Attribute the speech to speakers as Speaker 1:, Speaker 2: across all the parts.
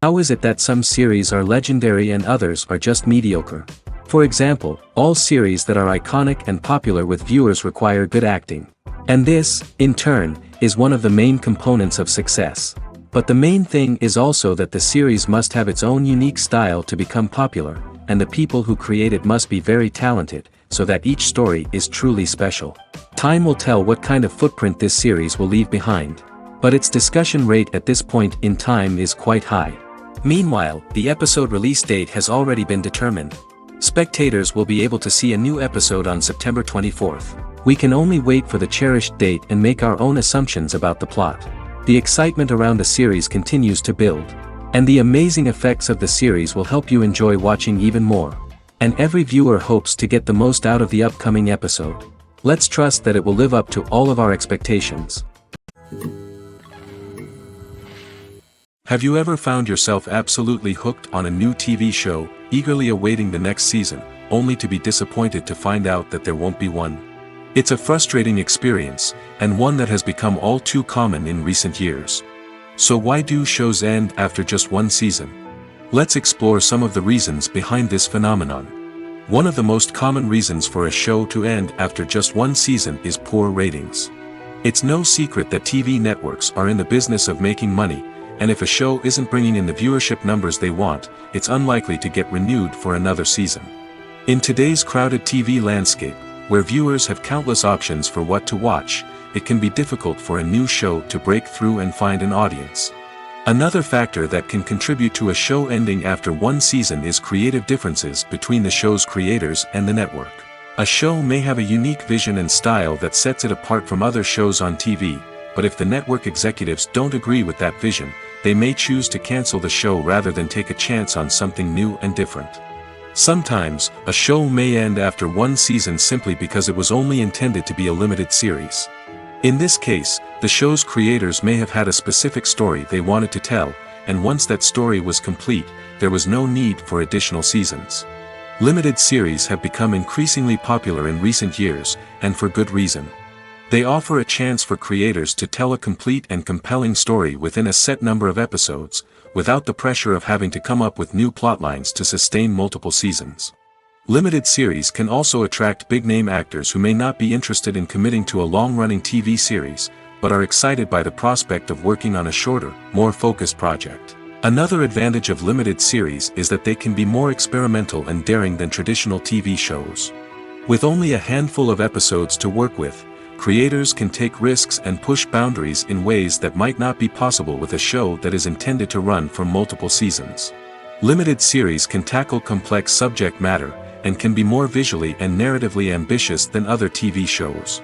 Speaker 1: How is it that some series are legendary and others are just mediocre? For example, all series that are iconic and popular with viewers require good acting. And this, in turn, is one of the main components of success. But the main thing is also that the series must have its own unique style to become popular, and the people who create it must be very talented, so that each story is truly special. Time will tell what kind of footprint this series will leave behind. But its discussion rate at this point in time is quite high. Meanwhile, the episode release date has already been determined. Spectators will be able to see a new episode on September 24th. We can only wait for the cherished date and make our own assumptions about the plot. The excitement around the series continues to build. And the amazing effects of the series will help you enjoy watching even more. And every viewer hopes to get the most out of the upcoming episode. Let's trust that it will live up to all of our expectations.
Speaker 2: Have you ever found yourself absolutely hooked on a new TV show, eagerly awaiting the next season, only to be disappointed to find out that there won't be one? It's a frustrating experience, and one that has become all too common in recent years. So why do shows end after just one season? Let's explore some of the reasons behind this phenomenon. One of the most common reasons for a show to end after just one season is poor ratings. It's no secret that TV networks are in the business of making money, and if a show isn't bringing in the viewership numbers they want, it's unlikely to get renewed for another season. In today's crowded TV landscape, where viewers have countless options for what to watch, it can be difficult for a new show to break through and find an audience. Another factor that can contribute to a show ending after one season is creative differences between the show's creators and the network. A show may have a unique vision and style that sets it apart from other shows on TV, but if the network executives don't agree with that vision, they may choose to cancel the show rather than take a chance on something new and different. Sometimes, a show may end after one season simply because it was only intended to be a limited series. In this case, the show's creators may have had a specific story they wanted to tell, and once that story was complete, there was no need for additional seasons. Limited series have become increasingly popular in recent years, and for good reason. They offer a chance for creators to tell a complete and compelling story within a set number of episodes, without the pressure of having to come up with new plotlines to sustain multiple seasons. Limited series can also attract big-name actors who may not be interested in committing to a long-running TV series, but are excited by the prospect of working on a shorter, more focused project. Another advantage of limited series is that they can be more experimental and daring than traditional TV shows. With only a handful of episodes to work with, creators can take risks and push boundaries in ways that might not be possible with a show that is intended to run for multiple seasons. Limited series can tackle complex subject matter, and can be more visually and narratively ambitious than other TV shows.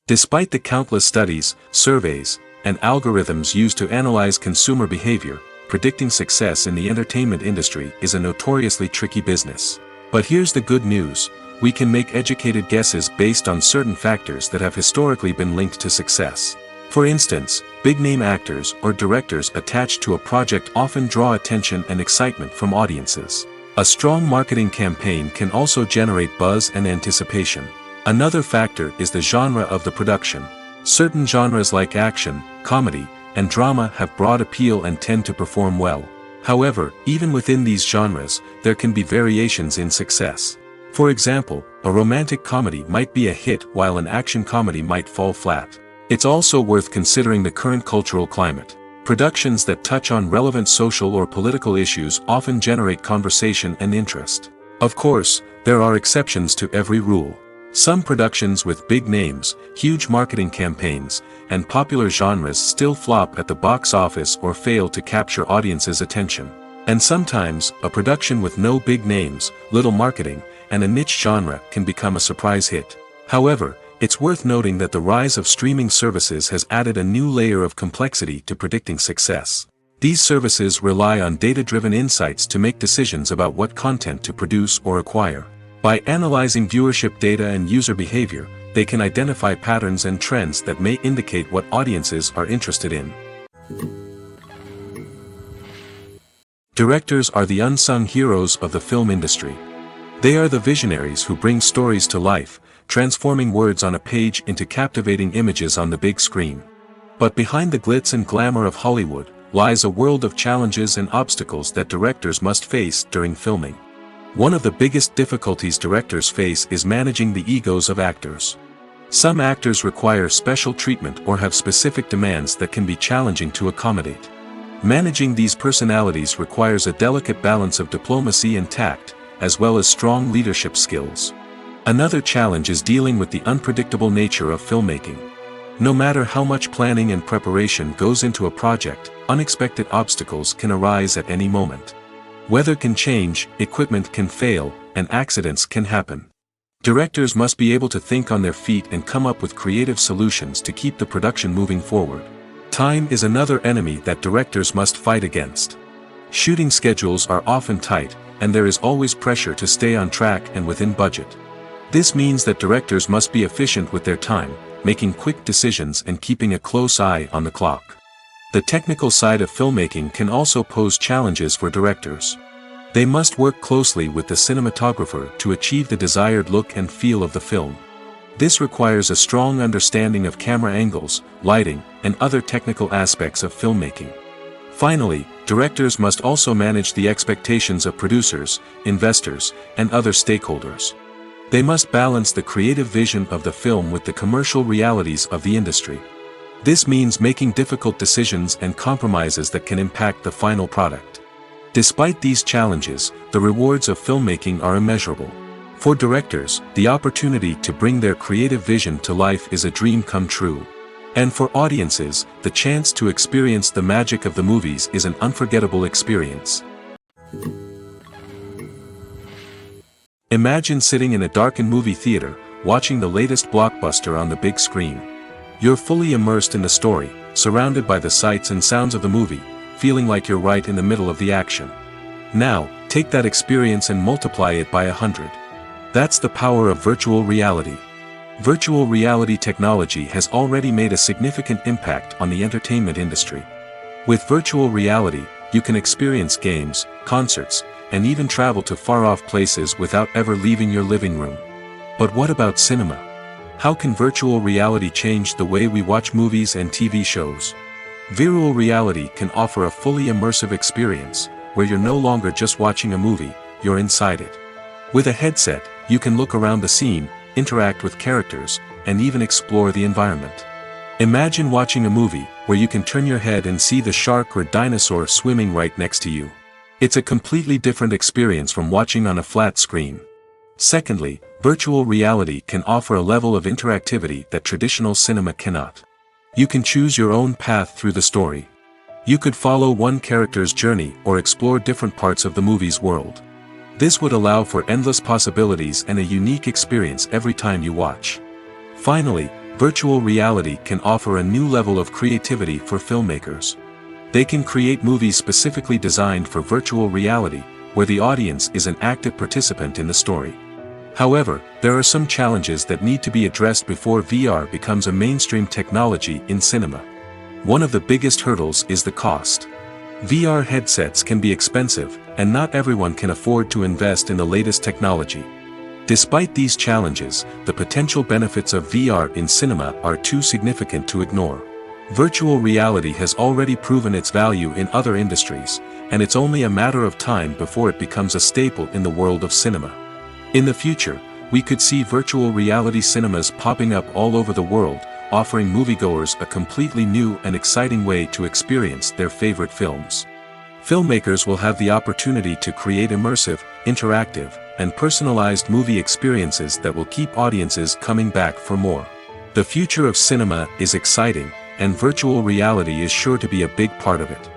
Speaker 2: Despite the countless studies, surveys, and algorithms used to analyze consumer behavior, predicting success in the entertainment industry is a notoriously tricky business. But here's the good news. We can make educated guesses based on certain factors that have historically been linked to success. For instance, big-name actors or directors attached to a project often draw attention and excitement from audiences. A strong marketing campaign can also generate buzz and anticipation. Another factor is the genre of the production. Certain genres like action, comedy, and drama have broad appeal and tend to perform well. However, even within these genres, there can be variations in success. For example, a romantic comedy might be a hit while an action comedy might fall flat. It's also worth considering the current cultural climate. Productions that touch on relevant social or political issues often generate conversation and interest. Of course, there are exceptions to every rule. Some productions with big names, huge marketing campaigns, and popular genres still flop at the box office or fail to capture audiences' attention. And sometimes, a production with no big names, little marketing, and a niche genre can become a surprise hit. However, it's worth noting that the rise of streaming services has added a new layer of complexity to predicting success. These services rely on data-driven insights to make decisions about what content to produce or acquire. By analyzing viewership data and user behavior, they can identify patterns and trends that may indicate what audiences are interested in. Directors are the unsung heroes of the film industry. They are the visionaries who bring stories to life, transforming words on a page into captivating images on the big screen. But behind the glitz and glamour of Hollywood, lies a world of challenges and obstacles that directors must face during filming. One of the biggest difficulties directors face is managing the egos of actors. Some actors require special treatment or have specific demands that can be challenging to accommodate. Managing these personalities requires a delicate balance of diplomacy and tact, as well as strong leadership skills. Another challenge is dealing with the unpredictable nature of filmmaking. No matter how much planning and preparation goes into a project, unexpected obstacles can arise at any moment. Weather can change, equipment can fail, and accidents can happen. Directors must be able to think on their feet and come up with creative solutions to keep the production moving forward. Time is another enemy that directors must fight against. Shooting schedules are often tight, and there is always pressure to stay on track and within budget. This means that directors must be efficient with their time, making quick decisions and keeping a close eye on the clock. The technical side of filmmaking can also pose challenges for directors. They must work closely with the cinematographer to achieve the desired look and feel of the film. This requires a strong understanding of camera angles, lighting, and other technical aspects of filmmaking. Finally, directors must also manage the expectations of producers, investors, and other stakeholders. They must balance the creative vision of the film with the commercial realities of the industry. This means making difficult decisions and compromises that can impact the final product. Despite these challenges, the rewards of filmmaking are immeasurable. For directors, the opportunity to bring their creative vision to life is a dream come true. And for audiences, the chance to experience the magic of the movies is an unforgettable experience. Imagine sitting in a darkened movie theater, watching the latest blockbuster on the big screen. You're fully immersed in the story, surrounded by the sights and sounds of the movie, feeling like you're right in the middle of the action. Now, take that experience and multiply it by 100. That's the power of virtual reality. Virtual reality technology has already made a significant impact on the entertainment industry. With virtual reality, you can experience games, concerts, and even travel to far-off places without ever leaving your living room. But what about cinema? How can virtual reality change the way we watch movies and TV shows? Virtual reality can offer a fully immersive experience, where you're no longer just watching a movie, you're inside it. With a headset, you can look around the scene, interact with characters, and even explore the environment. Imagine watching a movie, where you can turn your head and see the shark or dinosaur swimming right next to you. It's a completely different experience from watching on a flat screen. Secondly, virtual reality can offer a level of interactivity that traditional cinema cannot. You can choose your own path through the story. You could follow one character's journey or explore different parts of the movie's world. This would allow for endless possibilities and a unique experience every time you watch. Finally, virtual reality can offer a new level of creativity for filmmakers. They can create movies specifically designed for virtual reality, where the audience is an active participant in the story. However, there are some challenges that need to be addressed before VR becomes a mainstream technology in cinema. One of the biggest hurdles is the cost. VR headsets can be expensive, and not everyone can afford to invest in the latest technology. Despite these challenges, the potential benefits of VR in cinema are too significant to ignore. Virtual reality has already proven its value in other industries, and it's only a matter of time before it becomes a staple in the world of cinema. In the future, we could see virtual reality cinemas popping up all over the world, offering moviegoers a completely new and exciting way to experience their favorite films. Filmmakers will have the opportunity to create immersive, interactive, and personalized movie experiences that will keep audiences coming back for more. The future of cinema is exciting, and virtual reality is sure to be a big part of it.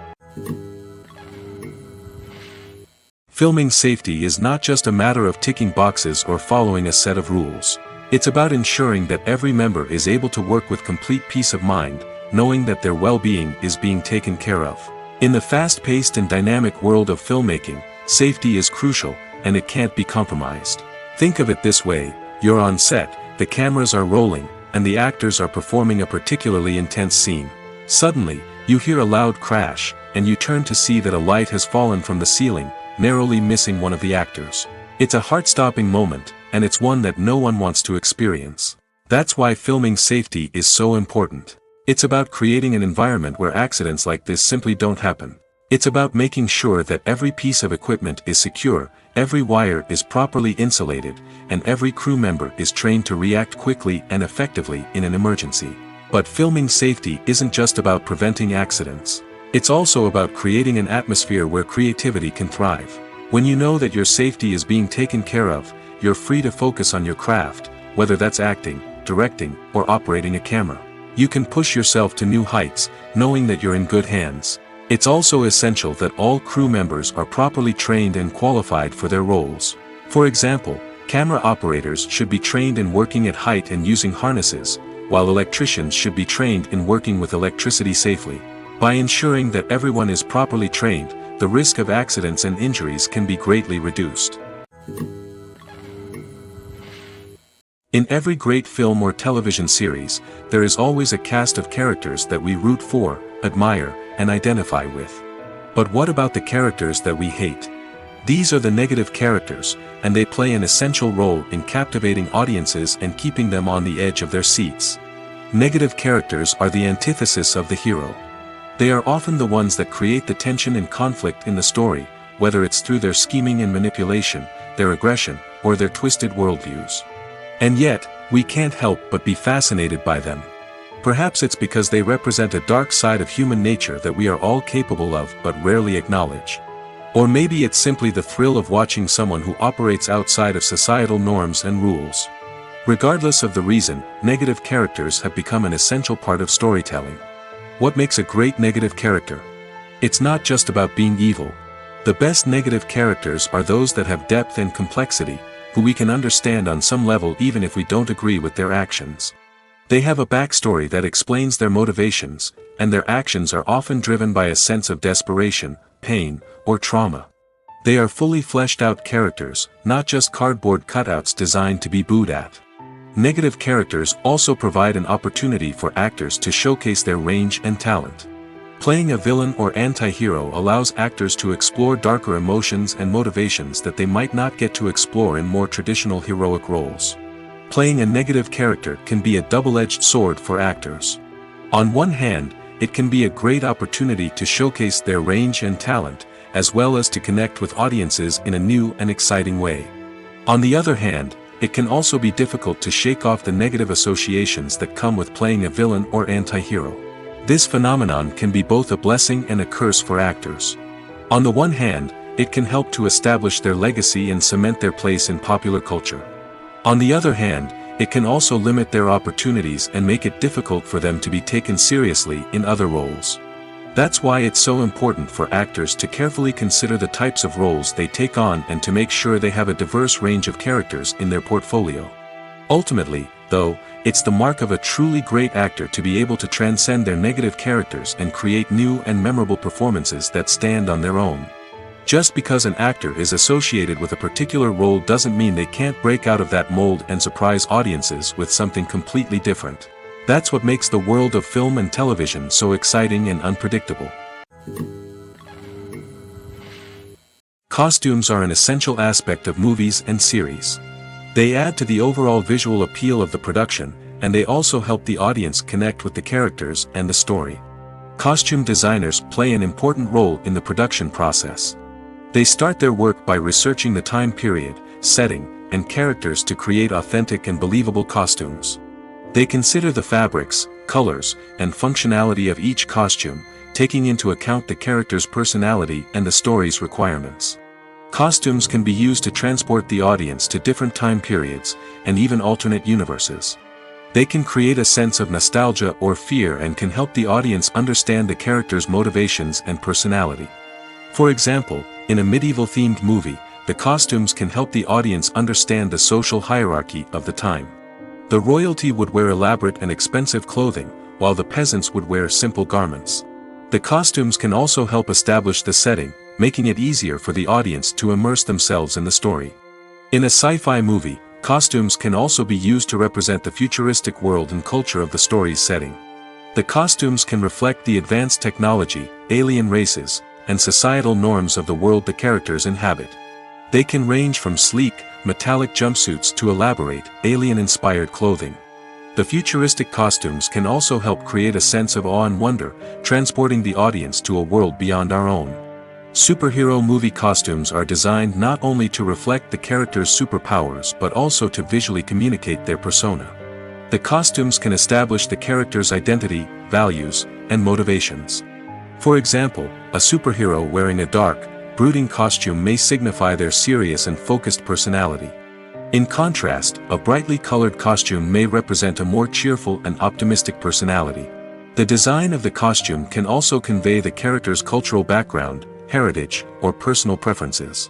Speaker 2: Filming safety is not just a matter of ticking boxes or following a set of rules. It's about ensuring that every member is able to work with complete peace of mind, knowing that their well-being is being taken care of. In the fast-paced and dynamic world of filmmaking, safety is crucial, and it can't be compromised. Think of it this way: you're on set, the cameras are rolling, and the actors are performing a particularly intense scene. Suddenly, you hear a loud crash, and you turn to see that a light has fallen from the ceiling, narrowly missing one of the actors. It's a heart-stopping moment, and it's one that no one wants to experience. That's why filming safety is so important. It's about creating an environment where accidents like this simply don't happen. It's about making sure that every piece of equipment is secure, every wire is properly insulated, and every crew member is trained to react quickly and effectively in an emergency. But filming safety isn't just about preventing accidents. It's also about creating an atmosphere where creativity can thrive. When you know that your safety is being taken care of, you're free to focus on your craft, whether that's acting, directing, or operating a camera. You can push yourself to new heights, knowing that you're in good hands. It's also essential that all crew members are properly trained and qualified for their roles. For example, camera operators should be trained in working at height and using harnesses, while electricians should be trained in working with electricity safely. By ensuring that everyone is properly trained, the risk of accidents and injuries can be greatly reduced. In every great film or television series, there is always a cast of characters that we root for, admire, and identify with. But what about the characters that we hate? These are the negative characters, and they play an essential role in captivating audiences and keeping them on the edge of their seats. Negative characters are the antithesis of the hero. They are often the ones that create the tension and conflict in the story, whether it's through their scheming and manipulation, their aggression, or their twisted worldviews. And yet, we can't help but be fascinated by them. Perhaps it's because they represent a dark side of human nature that we are all capable of but rarely acknowledge. Or maybe it's simply the thrill of watching someone who operates outside of societal norms and rules. Regardless of the reason, negative characters have become an essential part of storytelling. What makes a great negative character? It's not just about being evil. The best negative characters are those that have depth and complexity, who we can understand on some level even if we don't agree with their actions. They have a backstory that explains their motivations, and their actions are often driven by a sense of desperation, pain, or trauma. They are fully fleshed out characters, not just cardboard cutouts designed to be booed at. Negative characters also provide an opportunity for actors to showcase their range and talent. Playing a villain or anti-hero allows actors to explore darker emotions and motivations that they might not get to explore in more traditional heroic roles. Playing a negative character can be a double-edged sword for actors. On one hand, it can be a great opportunity to showcase their range and talent, as well as to connect with audiences in a new and exciting way. On the other hand, it can also be difficult to shake off the negative associations that come with playing a villain or anti-hero. This phenomenon can be both a blessing and a curse for actors. On the one hand, it can help to establish their legacy and cement their place in popular culture. On the other hand, it can also limit their opportunities and make it difficult for them to be taken seriously in other roles. That's why it's so important for actors to carefully consider the types of roles they take on and to make sure they have a diverse range of characters in their portfolio. Ultimately, though, it's the mark of a truly great actor to be able to transcend their negative characters and create new and memorable performances that stand on their own. Just because an actor is associated with a particular role doesn't mean they can't break out of that mold and surprise audiences with something completely different. That's what makes the world of film and television so exciting and unpredictable. Costumes are an essential aspect of movies and series. They add to the overall visual appeal of the production, and they also help the audience connect with the characters and the story. Costume designers play an important role in the production process. They start their work by researching the time period, setting, and characters to create authentic and believable costumes. They consider the fabrics, colors, and functionality of each costume, taking into account the character's personality and the story's requirements. Costumes can be used to transport the audience to different time periods, and even alternate universes. They can create a sense of nostalgia or fear and can help the audience understand the character's motivations and personality. For example, in a medieval-themed movie, the costumes can help the audience understand the social hierarchy of the time. The royalty would wear elaborate and expensive clothing, while the peasants would wear simple garments. The costumes can also help establish the setting, making it easier for the audience to immerse themselves in the story. In a sci-fi movie, costumes can also be used to represent the futuristic world and culture of the story's setting. The costumes can reflect the advanced technology, alien races, and societal norms of the world the characters inhabit. They can range from sleek, metallic jumpsuits to elaborate, alien-inspired clothing. The futuristic costumes can also help create a sense of awe and wonder, transporting the audience to a world beyond our own. Superhero movie costumes are designed not only to reflect the character's superpowers but also to visually communicate their persona. The costumes can establish the character's identity, values, and motivations. For example, a superhero wearing a dark, brooding costume may signify their serious and focused personality. In contrast, a brightly colored costume may represent a more cheerful and optimistic personality. The design of the costume can also convey the character's cultural background, heritage, or personal preferences.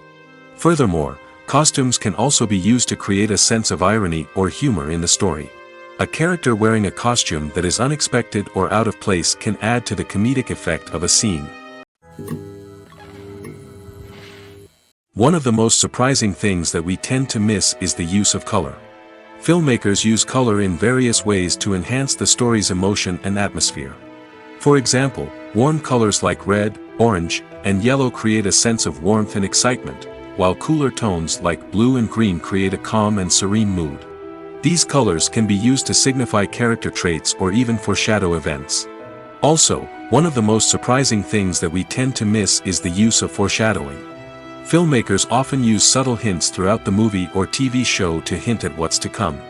Speaker 2: Furthermore, costumes can also be used to create a sense of irony or humor in the story. A character wearing a costume that is unexpected or out of place can add to the comedic effect of a scene. One of the most surprising things that we tend to miss is the use of color. Filmmakers use color in various ways to enhance the story's emotion and atmosphere. For example, warm colors like red, orange, and yellow create a sense of warmth and excitement, while cooler tones like blue and green create a calm and serene mood. These colors can be used to signify character traits or even foreshadow events. Also, one of the most surprising things that we tend to miss is the use of foreshadowing. Filmmakers often use subtle hints throughout the movie or TV show to hint at what's to come.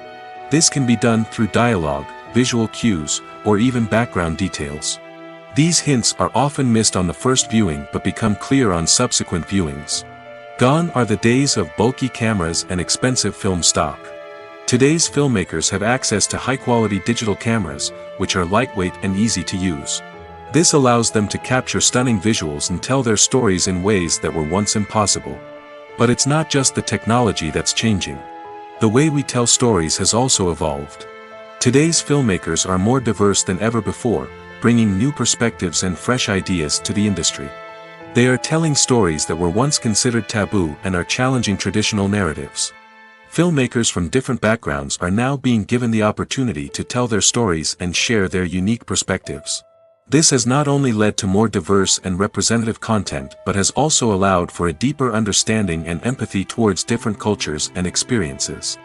Speaker 2: This can be done through dialogue, visual cues, or even background details. These hints are often missed on the first viewing but become clear on subsequent viewings. Gone are the days of bulky cameras and expensive film stock. Today's filmmakers have access to high-quality digital cameras, which are lightweight and easy to use. This allows them to capture stunning visuals and tell their stories in ways that were once impossible. But it's not just the technology that's changing. The way we tell stories has also evolved. Today's filmmakers are more diverse than ever before, bringing new perspectives and fresh ideas to the industry. They are telling stories that were once considered taboo and are challenging traditional narratives. Filmmakers from different backgrounds are now being given the opportunity to tell their stories and share their unique perspectives. This has not only led to more diverse and representative content but has also allowed for a deeper understanding and empathy towards different cultures and experiences.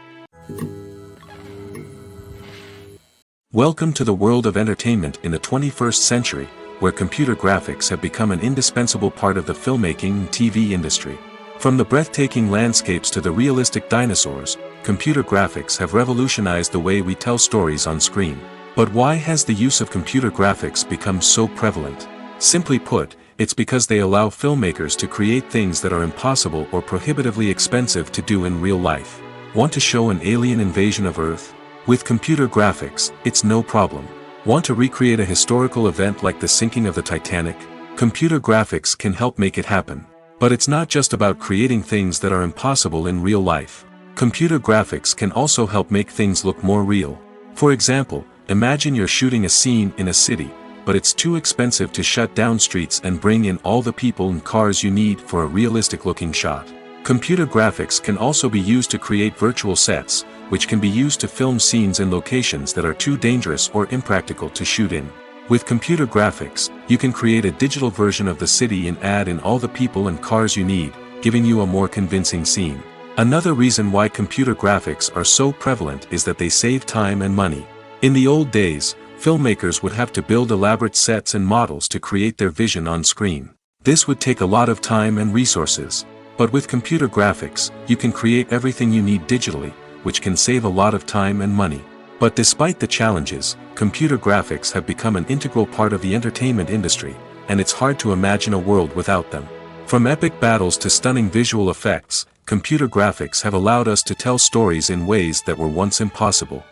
Speaker 2: Welcome to the world of entertainment in the 21st century, where computer graphics have become an indispensable part of the filmmaking and TV industry. From the breathtaking landscapes to the realistic dinosaurs, computer graphics have revolutionized the way we tell stories on screen. But why has the use of computer graphics become so prevalent? Simply put, it's because they allow filmmakers to create things that are impossible or prohibitively expensive to do in real life. Want to show an alien invasion of Earth? With computer graphics, it's no problem. Want to recreate a historical event like the sinking of the Titanic? Computer graphics can help make it happen. But it's not just about creating things that are impossible in real life. Computer graphics can also help make things look more real. For example, imagine you're shooting a scene in a city, but it's too expensive to shut down streets and bring in all the people and cars you need for a realistic-looking shot. Computer graphics can also be used to create virtual sets, which can be used to film scenes in locations that are too dangerous or impractical to shoot in. With computer graphics, you can create a digital version of the city and add in all the people and cars you need, giving you a more convincing scene. Another reason why computer graphics are so prevalent is that they save time and money. In the old days, filmmakers would have to build elaborate sets and models to create their vision on screen. This would take a lot of time and resources. But with computer graphics, you can create everything you need digitally, which can save a lot of time and money. But despite the challenges, computer graphics have become an integral part of the entertainment industry, and it's hard to imagine a world without them. From epic battles to stunning visual effects, computer graphics have allowed us to tell stories in ways that were once impossible.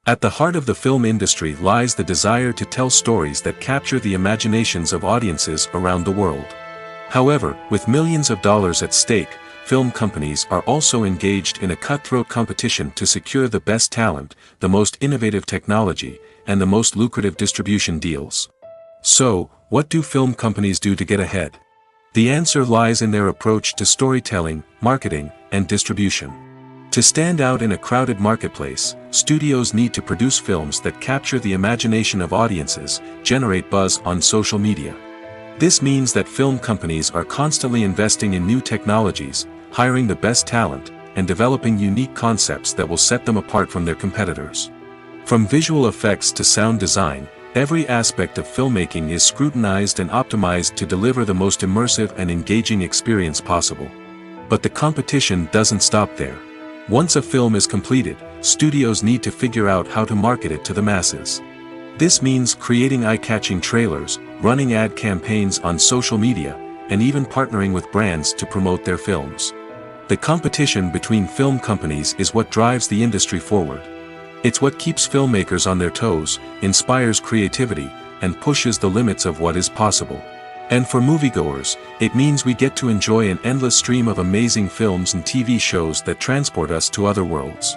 Speaker 2: At the heart of the film industry lies the desire to tell stories that capture the imaginations of audiences around the world. However, with millions of dollars at stake, film companies are also engaged in a cutthroat competition to secure the best talent, the most innovative technology, and the most lucrative distribution deals. So, what do film companies do to get ahead? The answer lies in their approach to storytelling, marketing, and distribution. To stand out in a crowded marketplace, studios need to produce films that capture the imagination of audiences, generate buzz on social media. This means that film companies are constantly investing in new technologies, hiring the best talent, and developing unique concepts that will set them apart from their competitors. From visual effects to sound design, every aspect of filmmaking is scrutinized and optimized to deliver the most immersive and engaging experience possible. But the competition doesn't stop there. Once a film is completed, studios need to figure out how to market it to the masses. This means creating eye-catching trailers, running ad campaigns on social media, and even partnering with brands to promote their films. The competition between film companies is what drives the industry forward. It's what keeps filmmakers on their toes, inspires creativity, and pushes the limits of what is possible. And for moviegoers, it means we get to enjoy an endless stream of amazing films and TV shows that transport us to other worlds.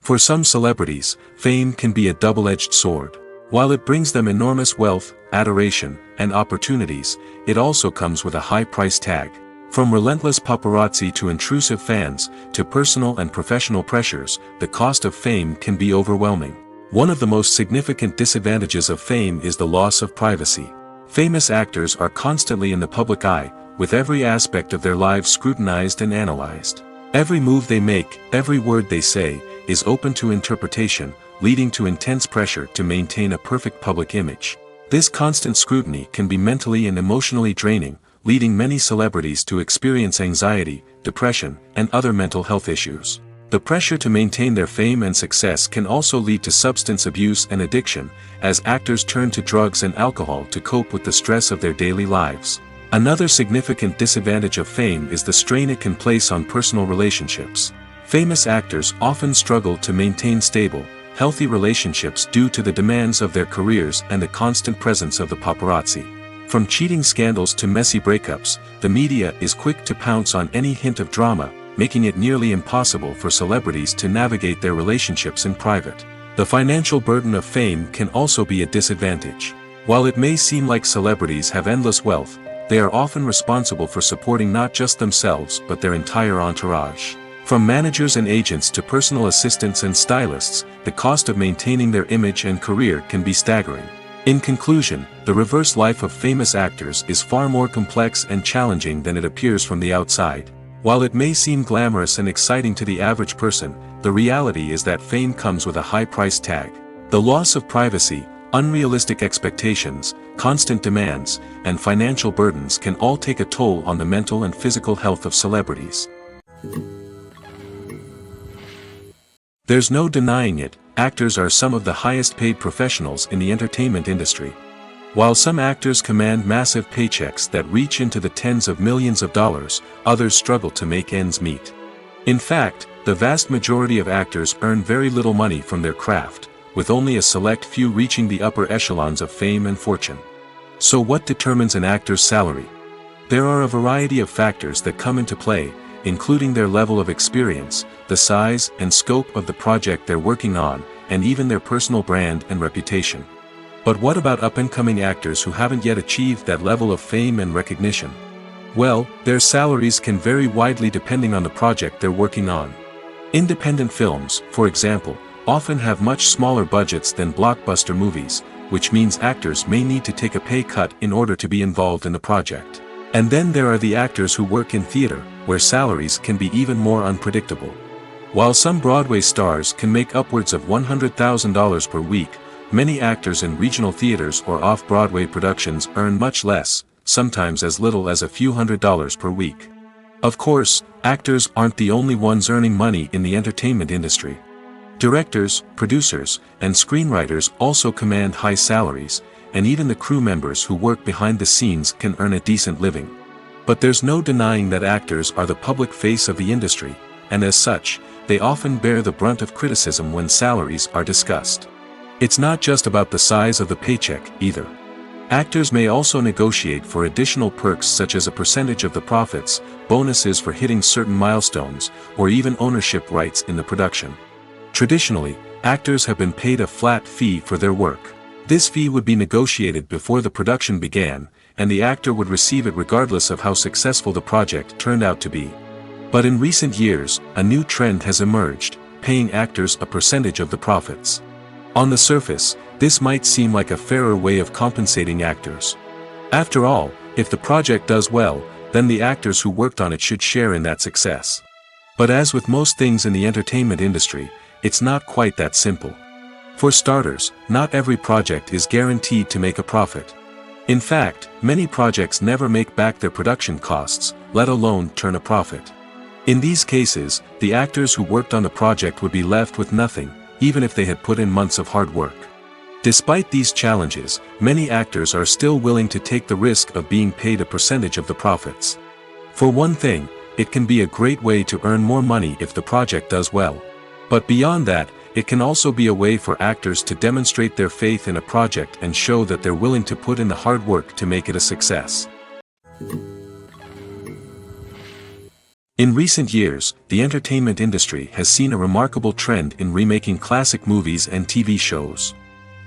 Speaker 2: For some celebrities, fame can be a double-edged sword. While it brings them enormous wealth, adoration, and opportunities, it also comes with a high price tag. From relentless paparazzi to intrusive fans, to personal and professional pressures, the cost of fame can be overwhelming. One of the most significant disadvantages of fame is the loss of privacy. Famous actors are constantly in the public eye, with every aspect of their lives scrutinized and analyzed. Every move they make, every word they say, is open to interpretation, leading to intense pressure to maintain a perfect public image. This constant scrutiny can be mentally and emotionally draining, leading many celebrities to experience anxiety, depression, and other mental health issues. The pressure to maintain their fame and success can also lead to substance abuse and addiction, as actors turn to drugs and alcohol to cope with the stress of their daily lives. Another significant disadvantage of fame is the strain it can place on personal relationships. Famous actors often struggle to maintain stable, healthy relationships due to the demands of their careers and the constant presence of the paparazzi. From cheating scandals to messy breakups, the media is quick to pounce on any hint of drama, making it nearly impossible for celebrities to navigate their relationships in private. The financial burden of fame can also be a disadvantage. While it may seem like celebrities have endless wealth, they are often responsible for supporting not just themselves but their entire entourage. From managers and agents to personal assistants and stylists, the cost of maintaining their image and career can be staggering. In conclusion, the reverse life of famous actors is far more complex and challenging than it appears from the outside. While it may seem glamorous and exciting to the average person, the reality is that fame comes with a high price tag. The loss of privacy, unrealistic expectations, constant demands, and financial burdens can all take a toll on the mental and physical health of celebrities. There's no denying it, actors are some of the highest paid professionals in the entertainment industry. While some actors command massive paychecks that reach into the tens of millions of dollars, others struggle to make ends meet. In fact, the vast majority of actors earn very little money from their craft, with only a select few reaching the upper echelons of fame and fortune. So what determines an actor's salary? There are a variety of factors that come into play, including their level of experience, the size and scope of the project they're working on, and even their personal brand and reputation. But what about up-and-coming actors who haven't yet achieved that level of fame and recognition? Well, their salaries can vary widely depending on the project they're working on. Independent films, for example, often have much smaller budgets than blockbuster movies, which means actors may need to take a pay cut in order to be involved in the project. And then there are the actors who work in theater, where salaries can be even more unpredictable. While some Broadway stars can make upwards of $100,000 per week, many actors in regional theaters or off-Broadway productions earn much less, sometimes as little as a few $100s per week. Of course, actors aren't the only ones earning money in the entertainment industry. Directors, producers, and screenwriters also command high salaries, and even the crew members who work behind the scenes can earn a decent living. But there's no denying that actors are the public face of the industry, and as such, they often bear the brunt of criticism when salaries are discussed. It's not just about the size of the paycheck, either. Actors may also negotiate for additional perks such as a percentage of the profits, bonuses for hitting certain milestones, or even ownership rights in the production. Traditionally, actors have been paid a flat fee for their work. This fee would be negotiated before the production began, and the actor would receive it regardless of how successful the project turned out to be. But in recent years, a new trend has emerged, paying actors a percentage of the profits. On the surface, this might seem like a fairer way of compensating actors. After all, if the project does well, then the actors who worked on it should share in that success. But as with most things in the entertainment industry, it's not quite that simple. For starters, not every project is guaranteed to make a profit. In fact, many projects never make back their production costs, let alone turn a profit. In these cases, the actors who worked on the project would be left with nothing, even if they had put in months of hard work. Despite these challenges, many actors are still willing to take the risk of being paid a percentage of the profits. For one thing, it can be a great way to earn more money if the project does well. But beyond that, it can also be a way for actors to demonstrate their faith in a project and show that they're willing to put in the hard work to make it a success. In recent years, the entertainment industry has seen a remarkable trend in remaking classic movies and TV shows.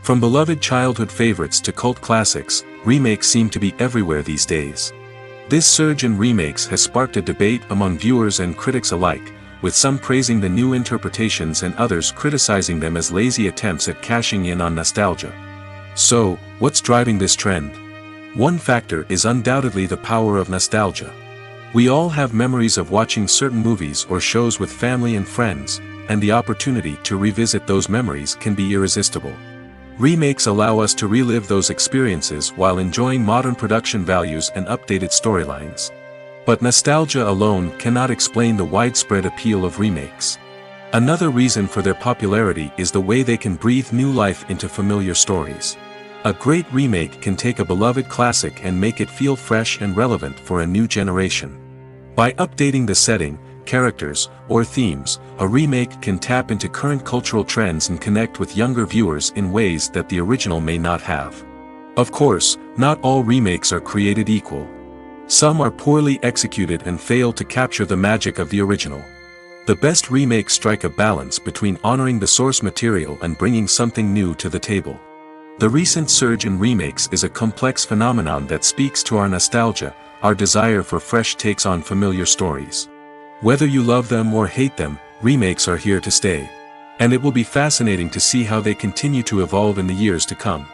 Speaker 2: From beloved childhood favorites to cult classics, remakes seem to be everywhere these days. This surge in remakes has sparked a debate among viewers and critics alike, with some praising the new interpretations and others criticizing them as lazy attempts at cashing in on nostalgia. So, what's driving this trend? One factor is undoubtedly the power of nostalgia. We all have memories of watching certain movies or shows with family and friends, and the opportunity to revisit those memories can be irresistible. Remakes allow us to relive those experiences while enjoying modern production values and updated storylines. But nostalgia alone cannot explain the widespread appeal of remakes. Another reason for their popularity is the way they can breathe new life into familiar stories. A great remake can take a beloved classic and make it feel fresh and relevant for a new generation. By updating the setting, characters, or themes, a remake can tap into current cultural trends and connect with younger viewers in ways that the original may not have. Of course, not all remakes are created equal. Some are poorly executed and fail to capture the magic of the original. The best remakes strike a balance between honoring the source material and bringing something new to the table. The recent surge in remakes is a complex phenomenon that speaks to our nostalgia, our desire for fresh takes on familiar stories. Whether you love them or hate them, remakes are here to stay. And it will be fascinating to see how they continue to evolve in the years to come.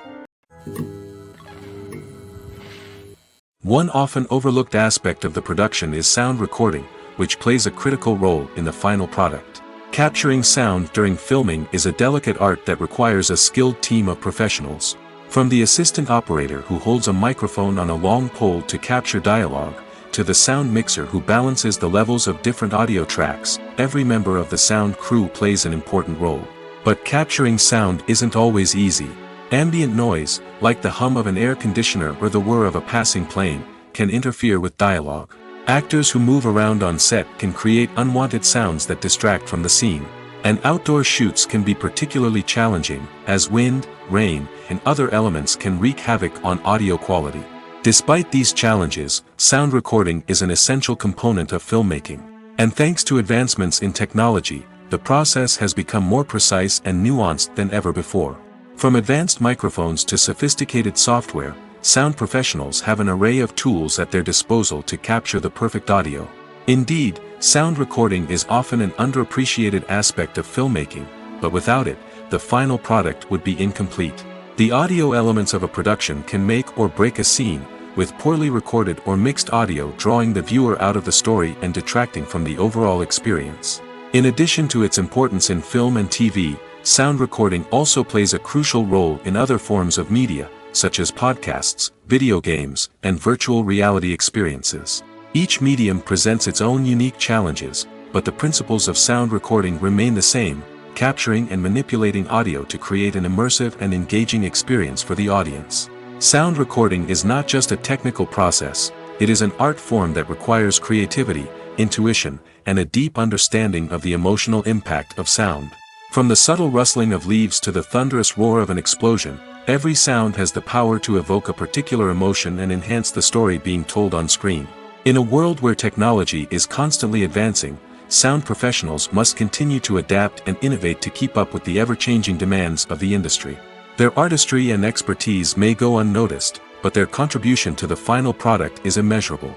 Speaker 2: One often overlooked aspect of the production is sound recording, which plays a critical role in the final product. Capturing sound during filming is a delicate art that requires a skilled team of professionals. From the assistant operator who holds a microphone on a long pole to capture dialogue, to the sound mixer who balances the levels of different audio tracks, every member of the sound crew plays an important role. But capturing sound isn't always easy. Ambient noise, like the hum of an air conditioner or the whir of a passing plane, can interfere with dialogue. Actors who move around on set can create unwanted sounds that distract from the scene. And outdoor shoots can be particularly challenging, as wind, rain, and other elements can wreak havoc on audio quality. Despite these challenges, sound recording is an essential component of filmmaking. And thanks to advancements in technology, the process has become more precise and nuanced than ever before. From advanced microphones to sophisticated software, sound professionals have an array of tools at their disposal to capture the perfect audio. Indeed, sound recording is often an underappreciated aspect of filmmaking, but without it, the final product would be incomplete. The audio elements of a production can make or break a scene, with poorly recorded or mixed audio drawing the viewer out of the story and detracting from the overall experience. In addition to its importance in film and TV, sound recording also plays a crucial role in other forms of media, such as podcasts, video games, and virtual reality experiences. Each medium presents its own unique challenges, but the principles of sound recording remain the same, capturing and manipulating audio to create an immersive and engaging experience for the audience. Sound recording is not just a technical process, it is an art form that requires creativity, intuition, and a deep understanding of the emotional impact of sound. From the subtle rustling of leaves to the thunderous roar of an explosion, every sound has the power to evoke a particular emotion and enhance the story being told on screen. In a world where technology is constantly advancing, sound professionals must continue to adapt and innovate to keep up with the ever-changing demands of the industry. Their artistry and expertise may go unnoticed, but their contribution to the final product is immeasurable.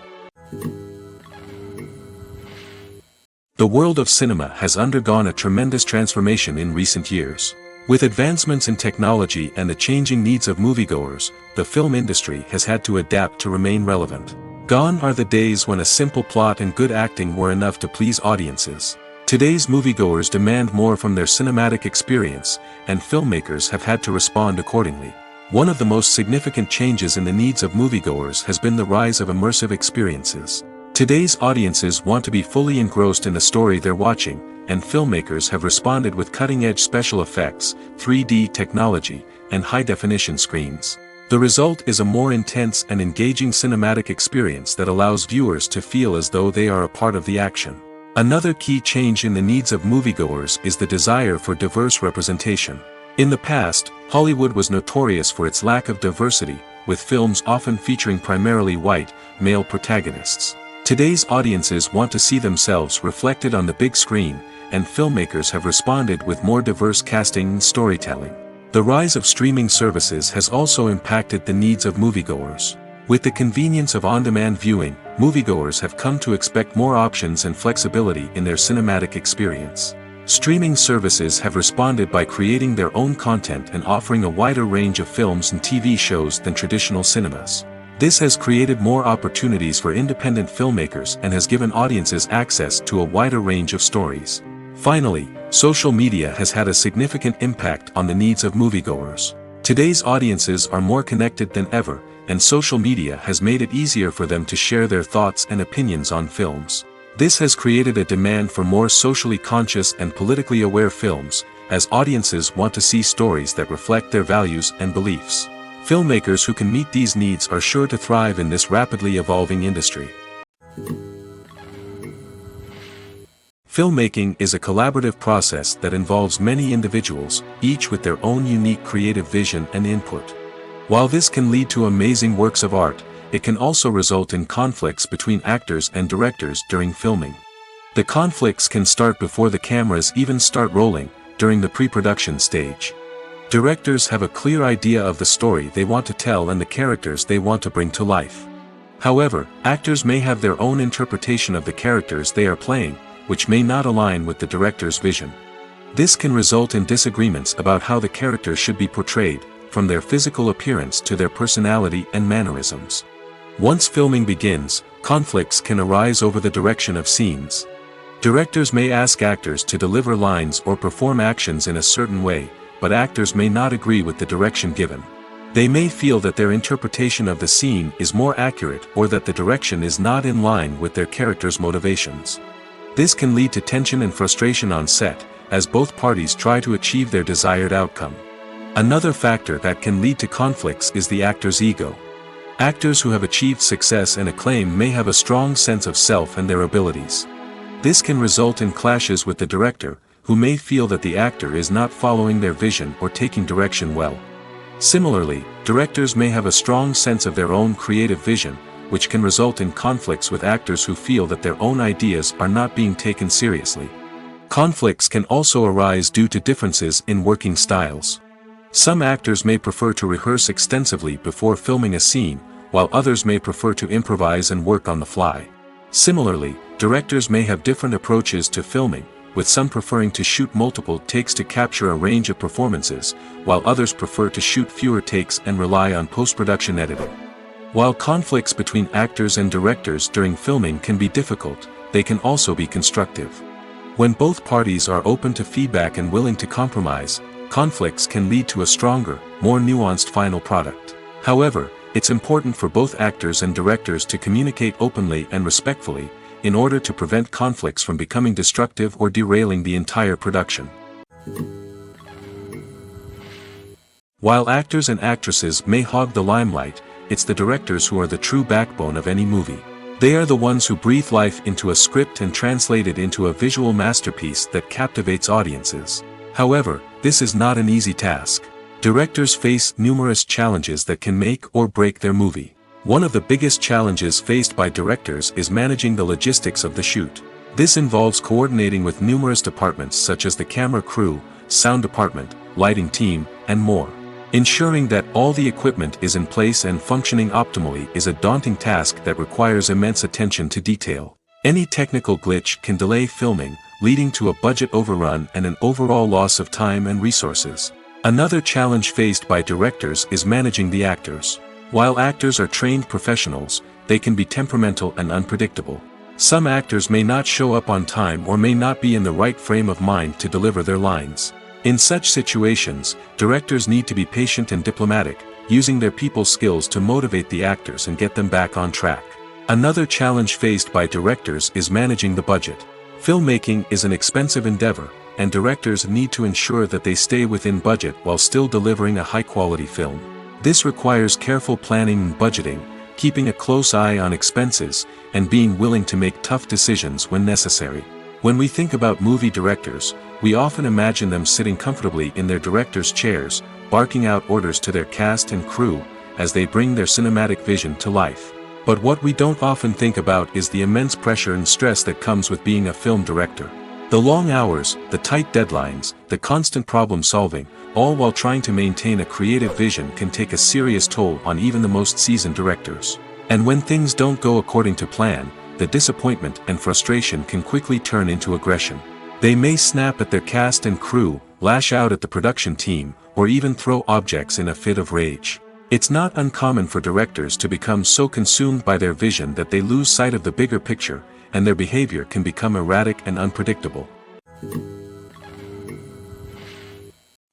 Speaker 2: The world of cinema has undergone a tremendous transformation in recent years. With advancements in technology and the changing needs of moviegoers, the film industry has had to adapt to remain relevant. Gone are the days when a simple plot and good acting were enough to please audiences. Today's moviegoers demand more from their cinematic experience, and filmmakers have had to respond accordingly. One of the most significant changes in the needs of moviegoers has been the rise of immersive experiences. Today's audiences want to be fully engrossed in the story they're watching, and filmmakers have responded with cutting-edge special effects, 3D technology, and high-definition screens. The result is a more intense and engaging cinematic experience that allows viewers to feel as though they are a part of the action. Another key change in the needs of moviegoers is the desire for diverse representation. In the past, Hollywood was notorious for its lack of diversity, with films often featuring primarily white, male protagonists. Today's audiences want to see themselves reflected on the big screen, and filmmakers have responded with more diverse casting and storytelling. The rise of streaming services has also impacted the needs of moviegoers. With the convenience of on-demand viewing, moviegoers have come to expect more options and flexibility in their cinematic experience. Streaming services have responded by creating their own content and offering a wider range of films and TV shows than traditional cinemas. This has created more opportunities for independent filmmakers and has given audiences access to a wider range of stories. Finally, social media has had a significant impact on the needs of moviegoers. Today's audiences are more connected than ever, and social media has made it easier for them to share their thoughts and opinions on films. This has created a demand for more socially conscious and politically aware films, as audiences want to see stories that reflect their values and beliefs. Filmmakers who can meet these needs are sure to thrive in this rapidly evolving industry. Filmmaking is a collaborative process that involves many individuals, each with their own unique creative vision and input. While this can lead to amazing works of art, it can also result in conflicts between actors and directors during filming. The conflicts can start before the cameras even start rolling, during the pre-production stage. Directors have a clear idea of the story they want to tell and the characters they want to bring to life. However, actors may have their own interpretation of the characters they are playing, which may not align with the director's vision. This can result in disagreements about how the characters should be portrayed, from their physical appearance to their personality and mannerisms. Once filming begins, conflicts can arise over the direction of scenes. Directors may ask actors to deliver lines or perform actions in a certain way, but actors may not agree with the direction given. They may feel that their interpretation of the scene is more accurate or that the direction is not in line with their character's motivations. This can lead to tension and frustration on set, as both parties try to achieve their desired outcome. Another factor that can lead to conflicts is the actor's ego. Actors who have achieved success and acclaim may have a strong sense of self and their abilities. This can result in clashes with the director, who may feel that the actor is not following their vision or taking direction well. Similarly, directors may have a strong sense of their own creative vision, which can result in conflicts with actors who feel that their own ideas are not being taken seriously. Conflicts can also arise due to differences in working styles. Some actors may prefer to rehearse extensively before filming a scene, while others may prefer to improvise and work on the fly. Similarly, directors may have different approaches to filming, with some preferring to shoot multiple takes to capture a range of performances, while others prefer to shoot fewer takes and rely on post-production editing. While conflicts between actors and directors during filming can be difficult, they can also be constructive. When both parties are open to feedback and willing to compromise, conflicts can lead to a stronger, more nuanced final product. However, it's important for both actors and directors to communicate openly and respectfully, in order to prevent conflicts from becoming destructive or derailing the entire production. While actors and actresses may hog the limelight, it's the directors who are the true backbone of any movie. They are the ones who breathe life into a script and translate it into a visual masterpiece that captivates audiences. However, this is not an easy task. Directors face numerous challenges that can make or break their movie. One of the biggest challenges faced by directors is managing the logistics of the shoot. This involves coordinating with numerous departments such as the camera crew, sound department, lighting team, and more. Ensuring that all the equipment is in place and functioning optimally is a daunting task that requires immense attention to detail. Any technical glitch can delay filming, leading to a budget overrun and an overall loss of time and resources. Another challenge faced by directors is managing the actors. While actors are trained professionals, they can be temperamental and unpredictable. Some actors may not show up on time or may not be in the right frame of mind to deliver their lines. In such situations, directors need to be patient and diplomatic, using their people skills to motivate the actors and get them back on track. Another challenge faced by directors is managing the budget. Filmmaking is an expensive endeavor, and directors need to ensure that they stay within budget while still delivering a high-quality film. This requires careful planning and budgeting, keeping a close eye on expenses, and being willing to make tough decisions when necessary. When we think about movie directors, we often imagine them sitting comfortably in their director's chairs, barking out orders to their cast and crew, as they bring their cinematic vision to life. But what we don't often think about is the immense pressure and stress that comes with being a film director. The long hours, the tight deadlines, the constant problem solving, all while trying to maintain a creative vision can take a serious toll on even the most seasoned directors. And when things don't go according to plan, the disappointment and frustration can quickly turn into aggression. They may snap at their cast and crew, lash out at the production team, or even throw objects in a fit of rage. It's not uncommon for directors to become so consumed by their vision that they lose sight of the bigger picture, and their behavior can become erratic and unpredictable.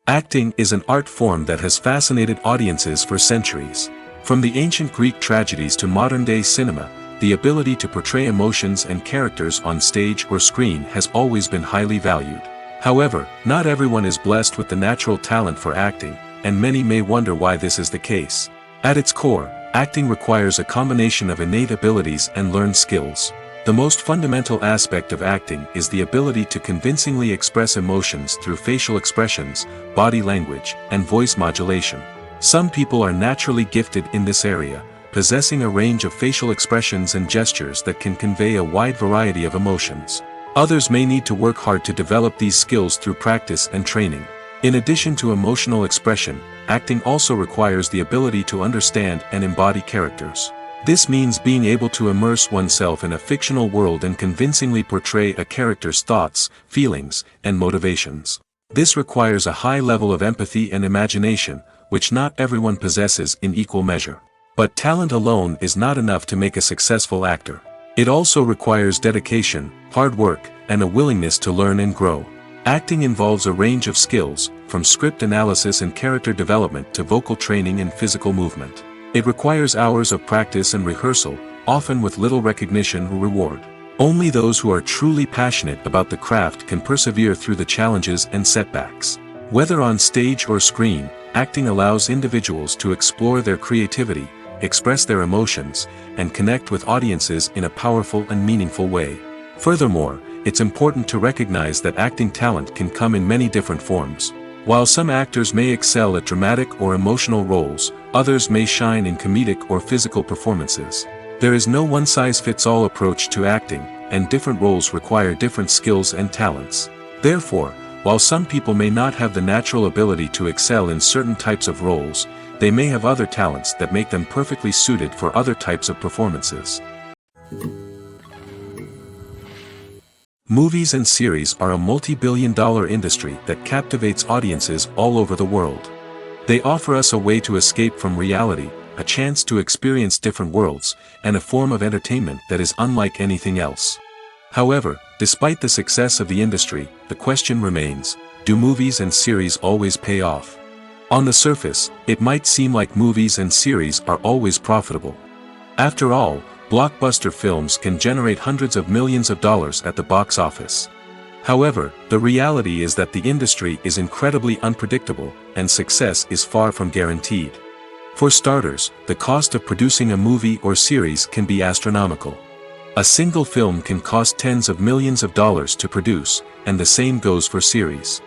Speaker 2: Acting is an art form that has fascinated audiences for centuries. From the ancient Greek tragedies to modern-day cinema, the ability to portray emotions and characters on stage or screen has always been highly valued. However, not everyone is blessed with the natural talent for acting, and many may wonder why this is the case. At its core, acting requires a combination of innate abilities and learned skills. The most fundamental aspect of acting is the ability to convincingly express emotions through facial expressions, body language, and voice modulation. Some people are naturally gifted in this area, possessing a range of facial expressions and gestures that can convey a wide variety of emotions. Others may need to work hard to develop these skills through practice and training. In addition to emotional expression, acting also requires the ability to understand and embody characters. This means being able to immerse oneself in a fictional world and convincingly portray a character's thoughts, feelings, and motivations. This requires a high level of empathy and imagination, which not everyone possesses in equal measure. But talent alone is not enough to make a successful actor. It also requires dedication, hard work, and a willingness to learn and grow. Acting involves a range of skills, from script analysis and character development to vocal training and physical movement. It requires hours of practice and rehearsal, often with little recognition or reward. Only those who are truly passionate about the craft can persevere through the challenges and setbacks. Whether on stage or screen, acting allows individuals to explore their creativity, express their emotions, and connect with audiences in a powerful and meaningful way. Furthermore, it's important to recognize that acting talent can come in many different forms. While some actors may excel at dramatic or emotional roles, others may shine in comedic or physical performances. There is no one-size-fits-all approach to acting, and different roles require different skills and talents. Therefore, while some people may not have the natural ability to excel in certain types of roles, they may have other talents that make them perfectly suited for other types of performances. Movies and series are a multi-billion-dollar industry that captivates audiences all over the world. They offer us a way to escape from reality, a chance to experience different worlds, and a form of entertainment that is unlike anything else. However, despite the success of the industry, the question remains, do movies and series always pay off? On the surface, it might seem like movies and series are always profitable. After all, blockbuster films can generate hundreds of millions of dollars at the box office. However, the reality is that the industry is incredibly unpredictable, and success is far from guaranteed. For starters, the cost of producing a movie or series can be astronomical. A single film can cost tens of millions of dollars to produce, and the same goes for series.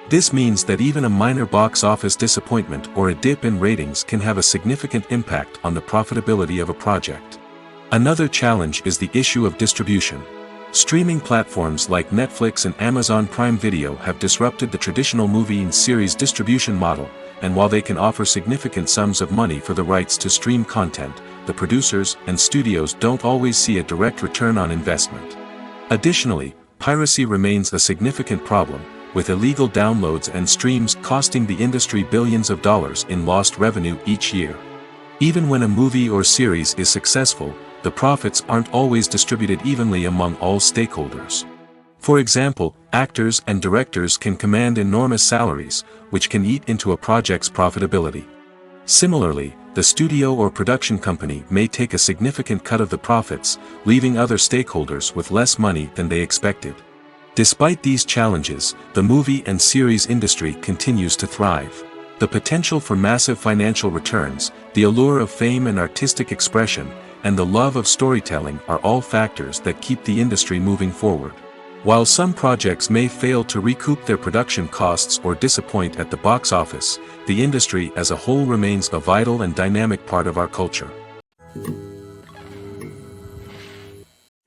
Speaker 2: This means that even a minor box office disappointment or a dip in ratings can have a significant impact on the profitability of a project. Another challenge is the issue of distribution. Streaming platforms like Netflix and Amazon Prime Video have disrupted the traditional movie and series distribution model, and while they can offer significant sums of money for the rights to stream content, the producers and studios don't always see a direct return on investment. Additionally, piracy remains a significant problem, with illegal downloads and streams costing the industry billions of dollars in lost revenue each year. Even when a movie or series is successful, the profits aren't always distributed evenly among all stakeholders. For example, actors and directors can command enormous salaries, which can eat into a project's profitability. Similarly, the studio or production company may take a significant cut of the profits, leaving other stakeholders with less money than they expected. Despite these challenges, the movie and series industry continues to thrive. The potential for massive financial returns, the allure of fame and artistic expression, and the love of storytelling are all factors that keep the industry moving forward. While some projects may fail to recoup their production costs or disappoint at the box office, the industry as a whole remains a vital and dynamic part of our culture.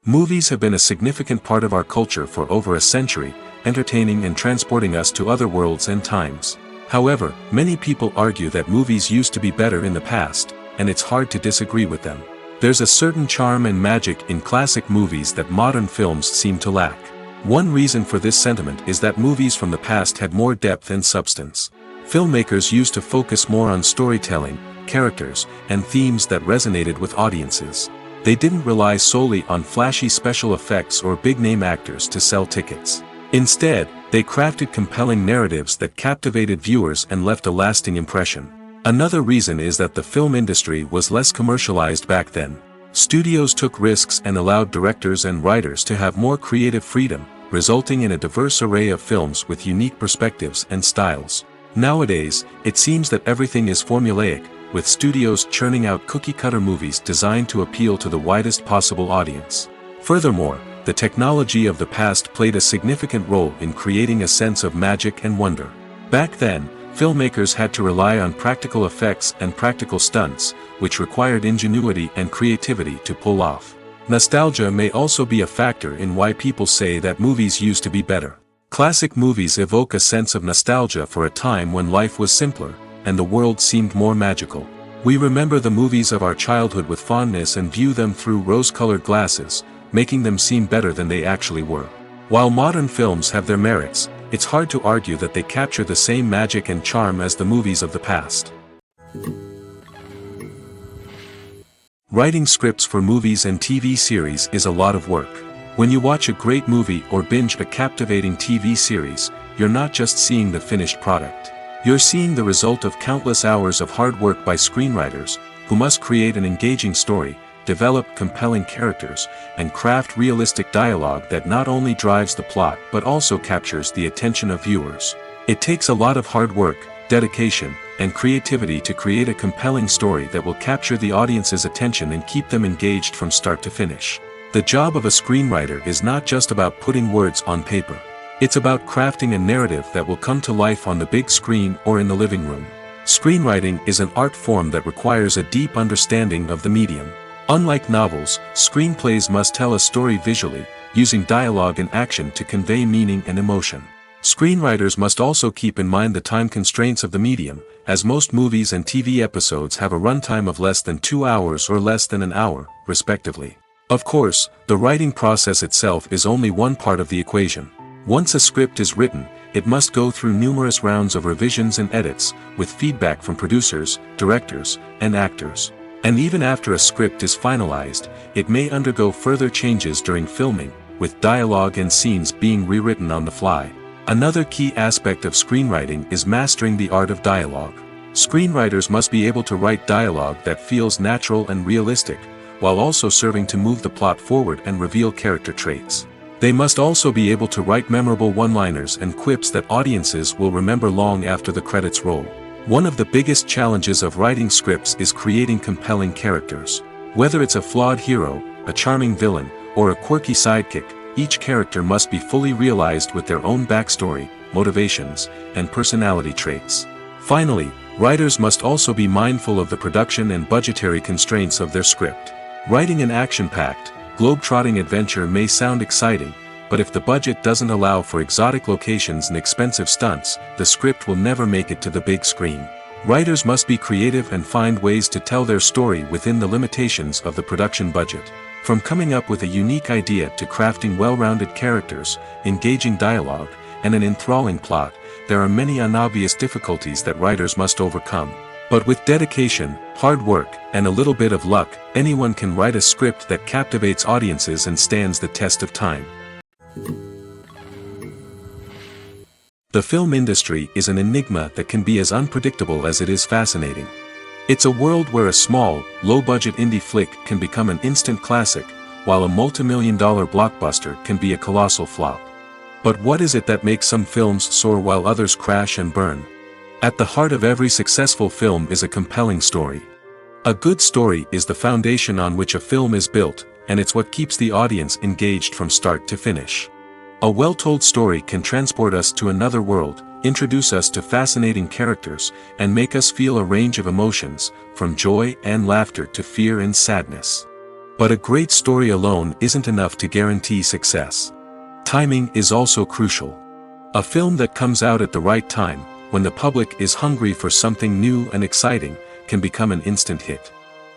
Speaker 2: Movies have been a significant part of our culture for over a century, entertaining and transporting us to other worlds and times. However, many people argue that movies used to be better in the past, and it's hard to disagree with them. There's a certain charm and magic in classic movies that modern films seem to lack. One reason for this sentiment is that movies from the past had more depth and substance. Filmmakers used to focus more on storytelling, characters, and themes that resonated with audiences. They didn't rely solely on flashy special effects or big-name actors to sell tickets. Instead, they crafted compelling narratives that captivated viewers and left a lasting impression. Another reason is that the film industry was less commercialized back then. Studios took risks and allowed directors and writers to have more creative freedom, resulting in a diverse array of films with unique perspectives and styles. Nowadays, it seems that everything is formulaic, with studios churning out cookie-cutter movies designed to appeal to the widest possible audience. Furthermore, the technology of the past played a significant role in creating a sense of magic and wonder. Back then, filmmakers had to rely on practical effects and practical stunts, which required ingenuity and creativity to pull off. Nostalgia may also be a factor in why people say that movies used to be better. Classic movies evoke a sense of nostalgia for a time when life was simpler, and the world seemed more magical. We remember the movies of our childhood with fondness and view them through rose-colored glasses, making them seem better than they actually were. While modern films have their merits, it's hard to argue that they capture the same magic and charm as the movies of the past. Writing scripts for movies and TV series is a lot of work. When you watch a great movie or binge a captivating TV series, you're not just seeing the finished product. You're seeing the result of countless hours of hard work by screenwriters, who must create an engaging story, develop compelling characters, and craft realistic dialogue that not only drives the plot but also captures the attention of viewers. It takes a lot of hard work, dedication, and creativity to create a compelling story that will capture the audience's attention and keep them engaged from start to finish. The job of a screenwriter is not just about putting words on paper. It's about crafting a narrative that will come to life on the big screen or in the living room. Screenwriting is an art form that requires a deep understanding of the medium. Unlike novels, screenplays must tell a story visually, using dialogue and action to convey meaning and emotion. Screenwriters must also keep in mind the time constraints of the medium, as most movies and TV episodes have a runtime of less than 2 hours or less than an hour, respectively. Of course, the writing process itself is only one part of the equation. Once a script is written, it must go through numerous rounds of revisions and edits, with feedback from producers, directors, and actors. And even after a script is finalized, it may undergo further changes during filming, with dialogue and scenes being rewritten on the fly. Another key aspect of screenwriting is mastering the art of dialogue. Screenwriters must be able to write dialogue that feels natural and realistic, while also serving to move the plot forward and reveal character traits. They must also be able to write memorable one-liners and quips that audiences will remember long after the credits roll. One of the biggest challenges of writing scripts is creating compelling characters. Whether it's a flawed hero, a charming villain, or a quirky sidekick, each character must be fully realized with their own backstory, motivations, and personality traits. Finally, writers must also be mindful of the production and budgetary constraints of their script. Writing an action-packed, globe-trotting adventure may sound exciting, but if the budget doesn't allow for exotic locations and expensive stunts, the script will never make it to the big screen. Writers must be creative and find ways to tell their story within the limitations of the production budget. From coming up with a unique idea to crafting well-rounded characters, engaging dialogue, and an enthralling plot, there are many unobvious difficulties that writers must overcome. But with dedication, hard work, and a little bit of luck, anyone can write a script that captivates audiences and stands the test of time. The film industry is an enigma that can be as unpredictable as it is fascinating. It's a world where a small, low-budget indie flick can become an instant classic, while a multi-million-dollar blockbuster can be a colossal flop. But what is it that makes some films soar while others crash and burn? At the heart of every successful film is a compelling story. A good story is the foundation on which a film is built, and it's what keeps the audience engaged from start to finish. A well-told story can transport us to another world, introduce us to fascinating characters, and make us feel a range of emotions, from joy and laughter to fear and sadness. But a great story alone isn't enough to guarantee success. Timing is also crucial. A film that comes out at the right time, when the public is hungry for something new and exciting, can become an instant hit.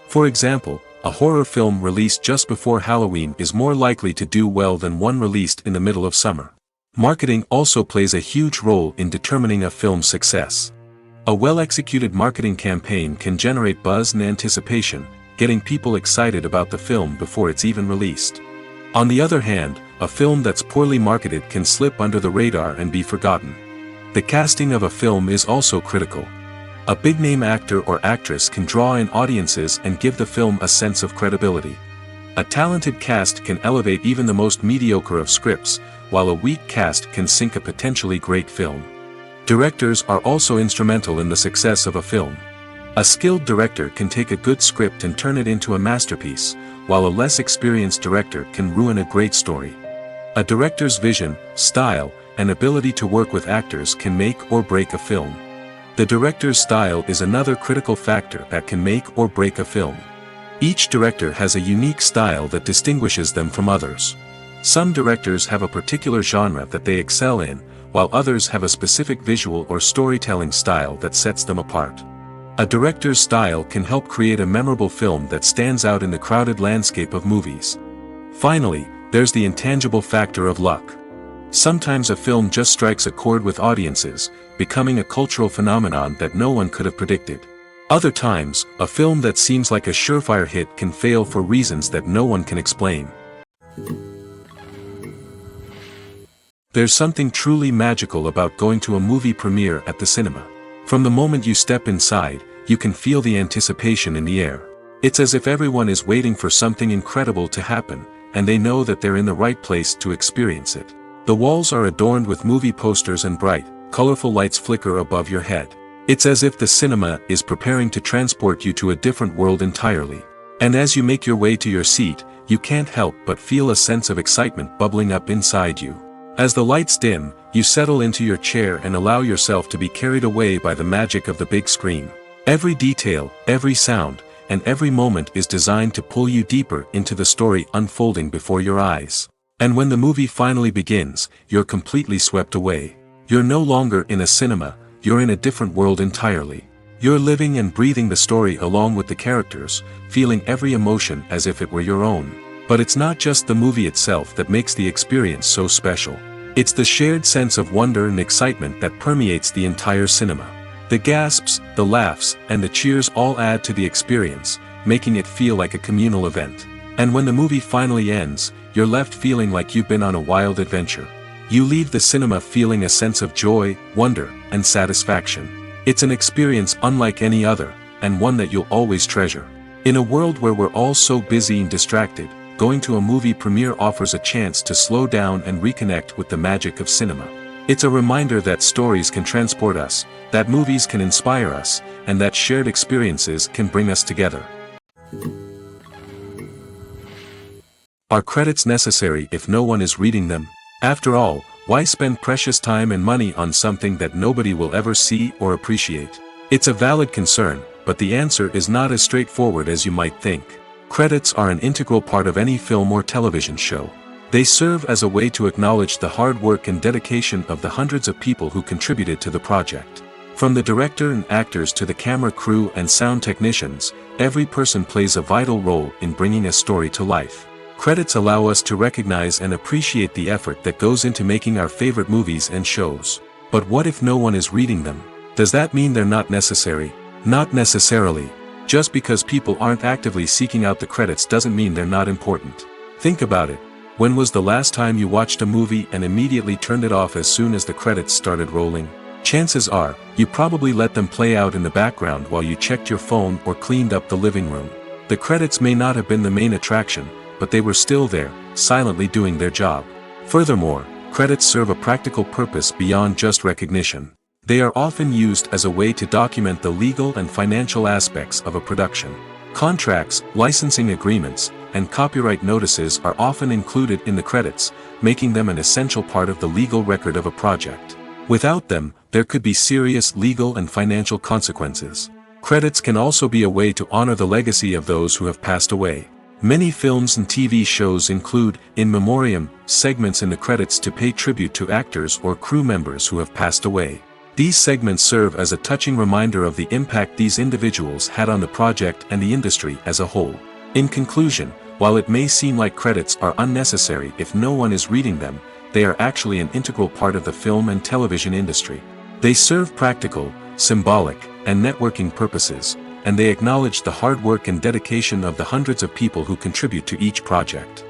Speaker 2: For example, a horror film released just before Halloween is more likely to do well than one released in the middle of summer. Marketing also plays a huge role in determining a film's success. A well-executed marketing campaign can generate buzz and anticipation, getting people excited about the film before it's even released. On the other hand, a film that's poorly marketed can slip under the radar and be forgotten. The casting of a film is also critical. A big-name actor or actress can draw in audiences and give the film a sense of credibility. A talented cast can elevate even the most mediocre of scripts, while a weak cast can sink a potentially great film. Directors are also instrumental in the success of a film. A skilled director can take a good script and turn it into a masterpiece, while a less experienced director can ruin a great story. A director's vision, style, and ability to work with actors can make or break a film. The director's style is another critical factor that can make or break a film. Each director has a unique style that distinguishes them from others. Some directors have a particular genre that they excel in, while others have a specific visual or storytelling style that sets them apart. A director's style can help create a memorable film that stands out in the crowded landscape of movies. Finally, there's the intangible factor of luck. Sometimes a film just strikes a chord with audiences, becoming a cultural phenomenon that no one could have predicted. Other times, a film that seems like a surefire hit can fail for reasons that no one can explain. There's something truly magical about going to a movie premiere at the cinema. From the moment you step inside, you can feel the anticipation in the air. It's as if everyone is waiting for something incredible to happen, and they know that they're in the right place to experience it. The walls are adorned with movie posters and bright, colorful lights flicker above your head. It's as if the cinema is preparing to transport you to a different world entirely. And as you make your way to your seat, you can't help but feel a sense of excitement bubbling up inside you. As the lights dim, you settle into your chair and allow yourself to be carried away by the magic of the big screen. Every detail, every sound, and every moment is designed to pull you deeper into the story unfolding before your eyes. And when the movie finally begins, you're completely swept away. You're no longer in a cinema, you're in a different world entirely. You're living and breathing the story along with the characters, feeling every emotion as if it were your own. But it's not just the movie itself that makes the experience so special. It's the shared sense of wonder and excitement that permeates the entire cinema. The gasps, the laughs, and the cheers all add to the experience, making it feel like a communal event. And when the movie finally ends, you're left feeling like you've been on a wild adventure. You leave the cinema feeling a sense of joy, wonder, and satisfaction. It's an experience unlike any other, and one that you'll always treasure. In a world where we're all so busy and distracted, going to a movie premiere offers a chance to slow down and reconnect with the magic of cinema. It's a reminder that stories can transport us, that movies can inspire us, and that shared experiences can bring us together. Are credits necessary if no one is reading them? After all, why spend precious time and money on something that nobody will ever see or appreciate? It's a valid concern, but the answer is not as straightforward as you might think. Credits are an integral part of any film or television show. They serve as a way to acknowledge the hard work and dedication of the hundreds of people who contributed to the project. From the director and actors to the camera crew and sound technicians, every person plays a vital role in bringing a story to life. Credits allow us to recognize and appreciate the effort that goes into making our favorite movies and shows. But what if no one is reading them? Does that mean they're not necessary? Not necessarily. Just because people aren't actively seeking out the credits doesn't mean they're not important. Think about it. When was the last time you watched a movie and immediately turned it off as soon as the credits started rolling? Chances are, you probably let them play out in the background while you checked your phone or cleaned up the living room. The credits may not have been the main attraction, but they were still there, silently doing their job. Furthermore, credits serve a practical purpose beyond just recognition. They are often used as a way to document the legal and financial aspects of a production. Contracts, licensing agreements, and copyright notices are often included in the credits, making them an essential part of the legal record of a project. Without them, there could be serious legal and financial consequences. Credits can also be a way to honor the legacy of those who have passed away. Many films and TV shows include, in memoriam, segments in the credits to pay tribute to actors or crew members who have passed away. These segments serve as a touching reminder of the impact these individuals had on the project and the industry as a whole. In conclusion, while it may seem like credits are unnecessary if no one is reading them, they are actually an integral part of the film and television industry. They serve practical, symbolic, and networking purposes, and they acknowledge the hard work and dedication of the hundreds of people who contribute to each project.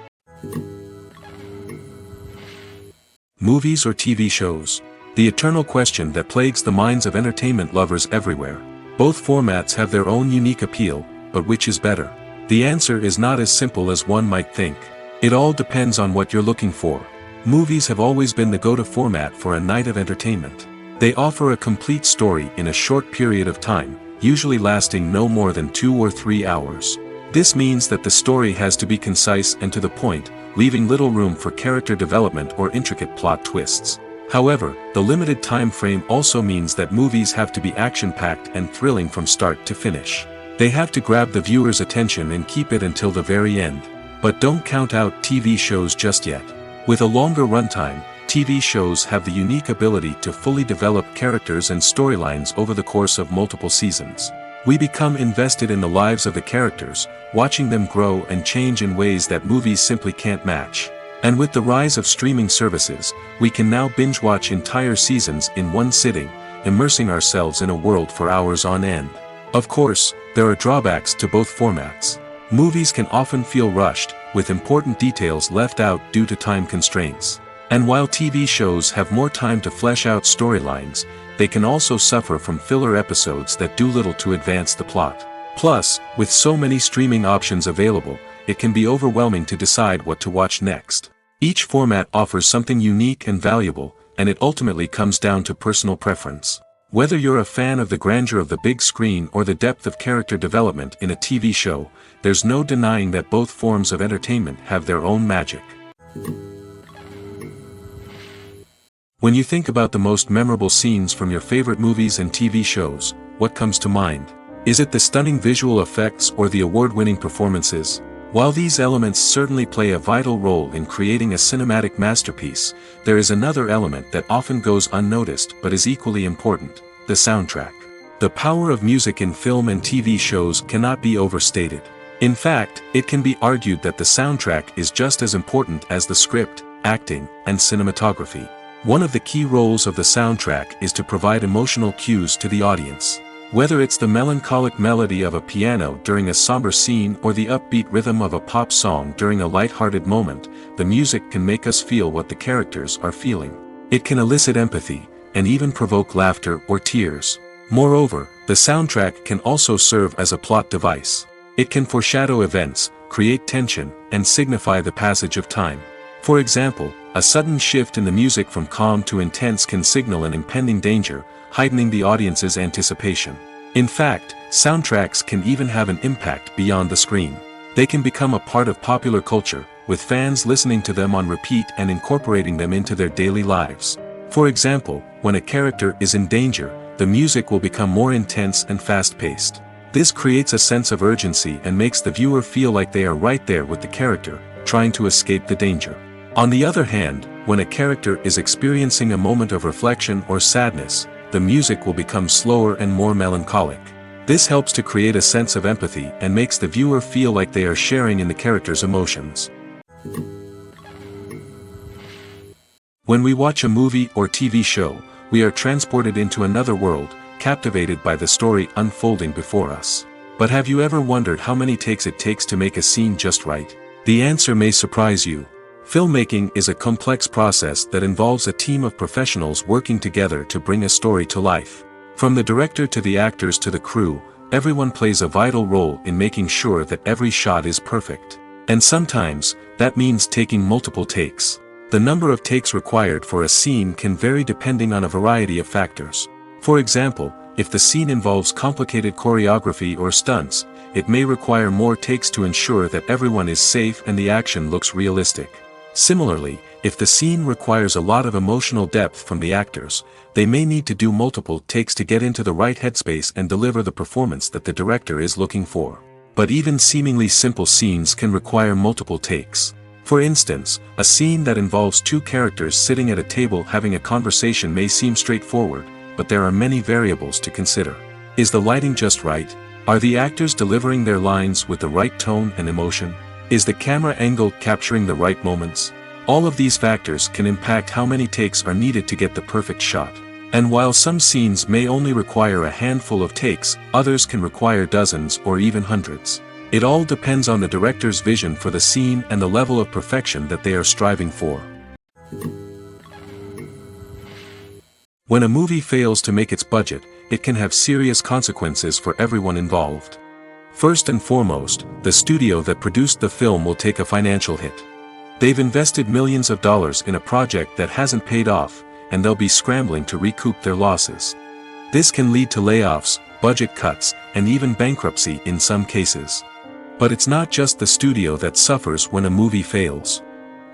Speaker 2: Movies or TV shows? The eternal question that plagues the minds of entertainment lovers everywhere. Both formats have their own unique appeal, but which is better? The answer is not as simple as one might think. It all depends on what you're looking for. Movies have always been the go-to format for a night of entertainment. They offer a complete story in a short period of time, usually lasting no more than 2 or 3 hours. This means that the story has to be concise and to the point, leaving little room for character development or intricate plot twists. However, the limited time frame also means that movies have to be action-packed and thrilling from start to finish. They have to grab the viewer's attention and keep it until the very end. But don't count out TV shows just yet. With a longer runtime, TV shows have the unique ability to fully develop characters and storylines over the course of multiple seasons. We become invested in the lives of the characters, watching them grow and change in ways that movies simply can't match. And with the rise of streaming services, we can now binge-watch entire seasons in one sitting, immersing ourselves in a world for hours on end. Of course, there are drawbacks to both formats. Movies can often feel rushed, with important details left out due to time constraints. And while TV shows have more time to flesh out storylines, they can also suffer from filler episodes that do little to advance the plot. Plus, with so many streaming options available, it can be overwhelming to decide what to watch next. Each format offers something unique and valuable, and it ultimately comes down to personal preference. Whether you're a fan of the grandeur of the big screen or the depth of character development in a TV show, there's no denying that both forms of entertainment have their own magic. When you think about the most memorable scenes from your favorite movies and TV shows, what comes to mind? Is it the stunning visual effects or the award-winning performances? While these elements certainly play a vital role in creating a cinematic masterpiece, there is another element that often goes unnoticed but is equally important: the soundtrack. The power of music in film and TV shows cannot be overstated. In fact, it can be argued that the soundtrack is just as important as the script, acting, and cinematography. One of the key roles of the soundtrack is to provide emotional cues to the audience. Whether it's the melancholic melody of a piano during a somber scene or the upbeat rhythm of a pop song during a light-hearted moment, the music can make us feel what the characters are feeling. It can elicit empathy, and even provoke laughter or tears. Moreover, the soundtrack can also serve as a plot device. It can foreshadow events, create tension, and signify the passage of time. For example, a sudden shift in the music from calm to intense can signal an impending danger, heightening the audience's anticipation. In fact, soundtracks can even have an impact beyond the screen. They can become a part of popular culture, with fans listening to them on repeat and incorporating them into their daily lives. For example, when a character is in danger, the music will become more intense and fast-paced. This creates a sense of urgency and makes the viewer feel like they are right there with the character, trying to escape the danger. On the other hand, when a character is experiencing a moment of reflection or sadness, the music will become slower and more melancholic. This helps to create a sense of empathy and makes the viewer feel like they are sharing in the character's emotions. When we watch a movie or TV show, we are transported into another world, captivated by the story unfolding before us. But have you ever wondered how many takes it takes to make a scene just right? The answer may surprise you. Filmmaking is a complex process that involves a team of professionals working together to bring a story to life. From the director to the actors to the crew, everyone plays a vital role in making sure that every shot is perfect. And sometimes, that means taking multiple takes. The number of takes required for a scene can vary depending on a variety of factors. For example, if the scene involves complicated choreography or stunts, it may require more takes to ensure that everyone is safe and the action looks realistic. Similarly, if the scene requires a lot of emotional depth from the actors, they may need to do multiple takes to get into the right headspace and deliver the performance that the director is looking for. But even seemingly simple scenes can require multiple takes. For instance, a scene that involves two characters sitting at a table having a conversation may seem straightforward, but there are many variables to consider. Is the lighting just right? Are the actors delivering their lines with the right tone and emotion? Is the camera angle capturing the right moments? All of these factors can impact how many takes are needed to get the perfect shot. And while some scenes may only require a handful of takes, others can require dozens or even hundreds. It all depends on the director's vision for the scene and the level of perfection that they are striving for. When a movie fails to make its budget, it can have serious consequences for everyone involved. First and foremost, the studio that produced the film will take a financial hit. They've invested millions of dollars in a project that hasn't paid off, and they'll be scrambling to recoup their losses. This can lead to layoffs, budget cuts, and even bankruptcy in some cases. But it's not just the studio that suffers when a movie fails.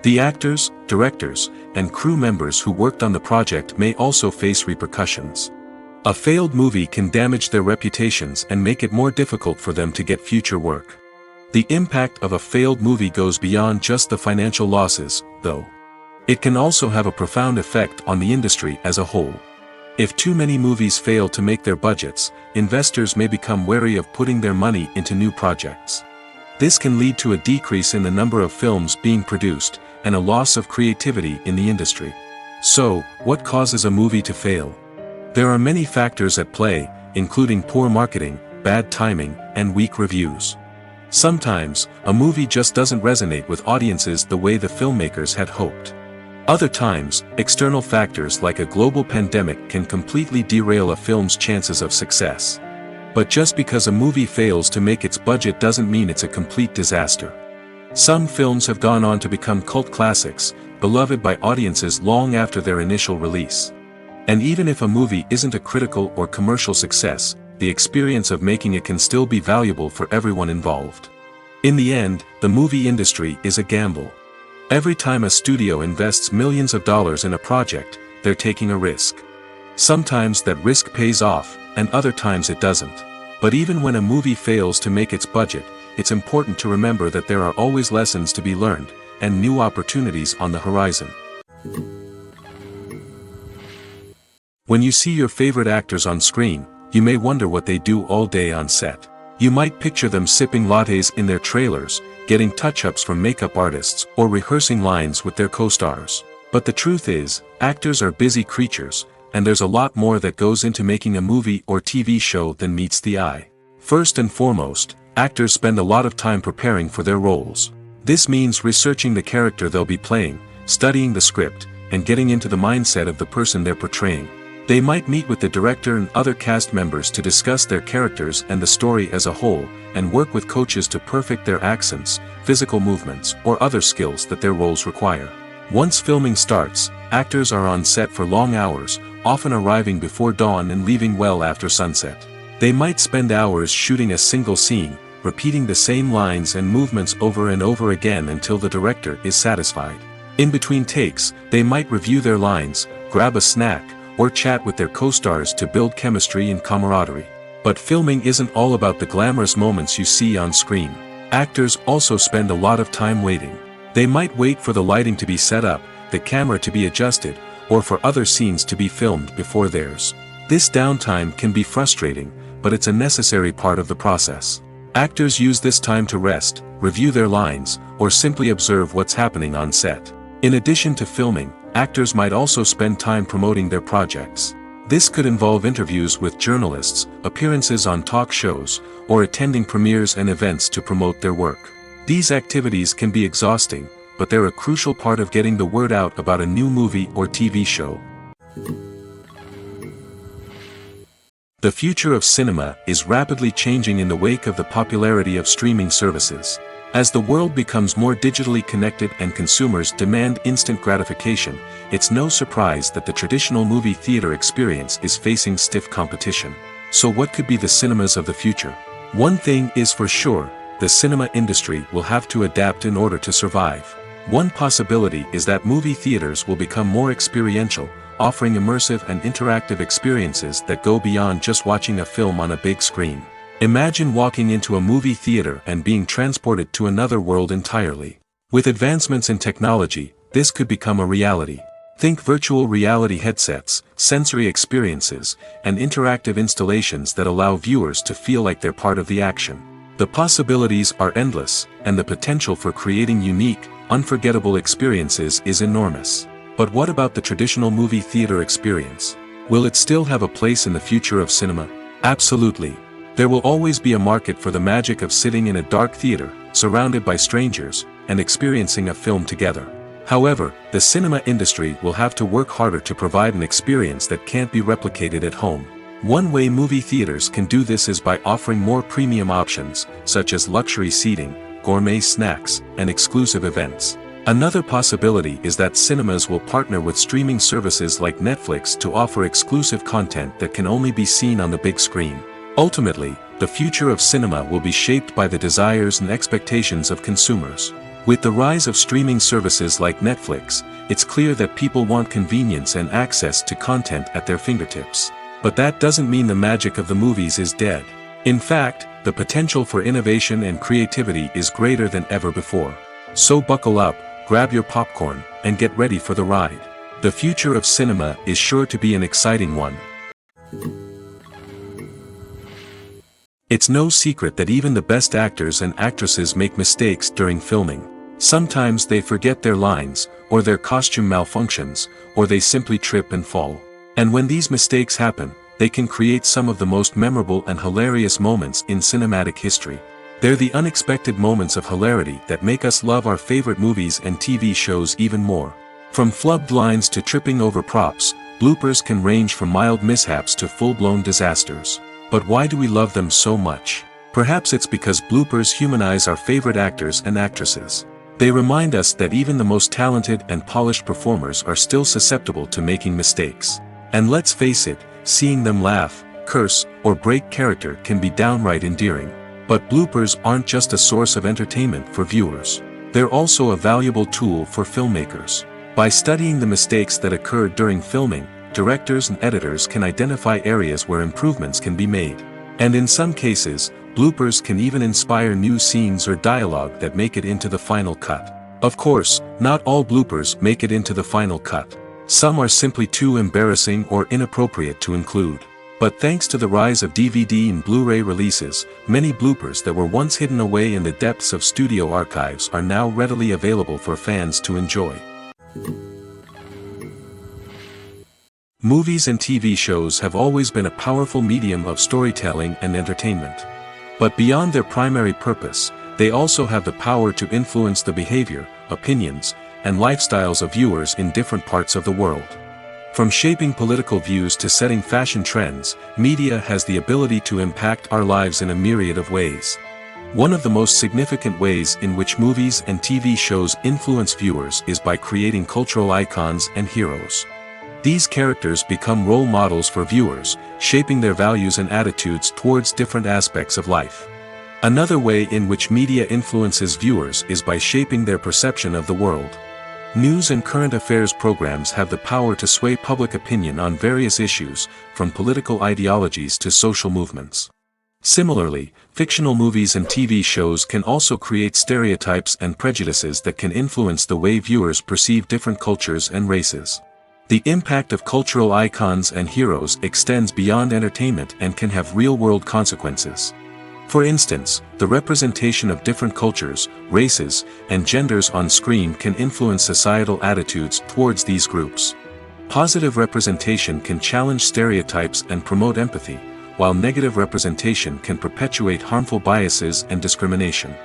Speaker 2: The actors, directors, and crew members who worked on the project may also face repercussions. A failed movie can damage their reputations and make it more difficult for them to get future work. The impact of a failed movie goes beyond just the financial losses, though. It can also have a profound effect on the industry as a whole. If too many movies fail to make their budgets, investors may become wary of putting their money into new projects. This can lead to a decrease in the number of films being produced, and a loss of creativity in the industry. So, what causes a movie to fail? There are many factors at play, including poor marketing, bad timing, and weak reviews. Sometimes, a movie just doesn't resonate with audiences the way the filmmakers had hoped. Other times, external factors like a global pandemic can completely derail a film's chances of success. But just because a movie fails to make its budget doesn't mean it's a complete disaster. Some films have gone on to become cult classics, beloved by audiences long after their initial release. And even if a movie isn't a critical or commercial success, the experience of making it can still be valuable for everyone involved. In the end, the movie industry is a gamble. Every time a studio invests millions of dollars in a project, they're taking a risk. Sometimes that risk pays off, and other times it doesn't. But even when a movie fails to make its budget, it's important to remember that there are always lessons to be learned, and new opportunities on the horizon. When you see your favorite actors on screen, you may wonder what they do all day on set. You might picture them sipping lattes in their trailers, getting touch-ups from makeup artists, or rehearsing lines with their co-stars. But the truth is, actors are busy creatures, and there's a lot more that goes into making a movie or TV show than meets the eye. First and foremost, actors spend a lot of time preparing for their roles. This means researching the character they'll be playing, studying the script, and getting into the mindset of the person they're portraying. They might meet with the director and other cast members to discuss their characters and the story as a whole, and work with coaches to perfect their accents, physical movements, or other skills that their roles require. Once filming starts, actors are on set for long hours, often arriving before dawn and leaving well after sunset. They might spend hours shooting a single scene, repeating the same lines and movements over and over again until the director is satisfied. In between takes, they might review their lines, grab a snack, or chat with their co-stars to build chemistry and camaraderie. But filming isn't all about the glamorous moments you see on screen. Actors also spend a lot of time waiting. They might wait for the lighting to be set up, the camera to be adjusted, or for other scenes to be filmed before theirs. This downtime can be frustrating, but it's a necessary part of the process. Actors use this time to rest, review their lines, or simply observe what's happening on set. In addition to filming, actors might also spend time promoting their projects. This could involve interviews with journalists, appearances on talk shows, or attending premieres and events to promote their work. These activities can be exhausting, but they're a crucial part of getting the word out about a new movie or TV show. The future of cinema is rapidly changing in the wake of the popularity of streaming services. As the world becomes more digitally connected and consumers demand instant gratification, it's no surprise that the traditional movie theater experience is facing stiff competition. So what could be the cinemas of the future? One thing is for sure, the cinema industry will have to adapt in order to survive. One possibility is that movie theaters will become more experiential, offering immersive and interactive experiences that go beyond just watching a film on a big screen. Imagine walking into a movie theater and being transported to another world entirely. With advancements in technology, this could become a reality. Think virtual reality headsets, sensory experiences, and interactive installations that allow viewers to feel like they're part of the action. The possibilities are endless, and the potential for creating unique, unforgettable experiences is enormous. But what about the traditional movie theater experience? Will it still have a place in the future of cinema? Absolutely. There will always be a market for the magic of sitting in a dark theater, surrounded by strangers, and experiencing a film together. However, the cinema industry will have to work harder to provide an experience that can't be replicated at home. One way movie theaters can do this is by offering more premium options, such as luxury seating, gourmet snacks, and exclusive events. Another possibility is that cinemas will partner with streaming services like Netflix to offer exclusive content that can only be seen on the big screen. Ultimately, the future of cinema will be shaped by the desires and expectations of consumers. With the rise of streaming services like Netflix, it's clear that people want convenience and access to content at their fingertips. But that doesn't mean the magic of the movies is dead. In fact, the potential for innovation and creativity is greater than ever before. So buckle up, grab your popcorn, and get ready for the ride. The future of cinema is sure to be an exciting one. It's no secret that even the best actors and actresses make mistakes during filming. Sometimes they forget their lines, or their costume malfunctions, or they simply trip and fall. And when these mistakes happen, they can create some of the most memorable and hilarious moments in cinematic history. They're the unexpected moments of hilarity that make us love our favorite movies and TV shows even more. From flubbed lines to tripping over props, bloopers can range from mild mishaps to full-blown disasters. But why do we love them so much? Perhaps it's because bloopers humanize our favorite actors and actresses. They remind us that even the most talented and polished performers are still susceptible to making mistakes. And let's face it, seeing them laugh, curse, or break character can be downright endearing. But bloopers aren't just a source of entertainment for viewers. They're also a valuable tool for filmmakers. By studying the mistakes that occurred during filming, directors and editors can identify areas where improvements can be made. And in some cases, bloopers can even inspire new scenes or dialogue that make it into the final cut. Of course, not all bloopers make it into the final cut. Some are simply too embarrassing or inappropriate to include. But thanks to the rise of DVD and Blu-ray releases, many bloopers that were once hidden away in the depths of studio archives are now readily available for fans to enjoy. Movies and TV shows have always been a powerful medium of storytelling and entertainment. But beyond their primary purpose, they also have the power to influence the behavior, opinions, and lifestyles of viewers in different parts of the world. From shaping political views to setting fashion trends, media has the ability to impact our lives in a myriad of ways. One of the most significant ways in which movies and TV shows influence viewers is by creating cultural icons and heroes. These characters become role models for viewers, shaping their values and attitudes towards different aspects of life. Another way in which media influences viewers is by shaping their perception of the world. News and current affairs programs have the power to sway public opinion on various issues, from political ideologies to social movements. Similarly, fictional movies and TV shows can also create stereotypes and prejudices that can influence the way viewers perceive different cultures and races. The impact of cultural icons and heroes extends beyond entertainment and can have real-world consequences. For instance, the representation of different cultures, races, and genders on screen can influence societal attitudes towards these groups. Positive representation can challenge stereotypes and promote empathy, while negative representation can perpetuate harmful biases and discrimination.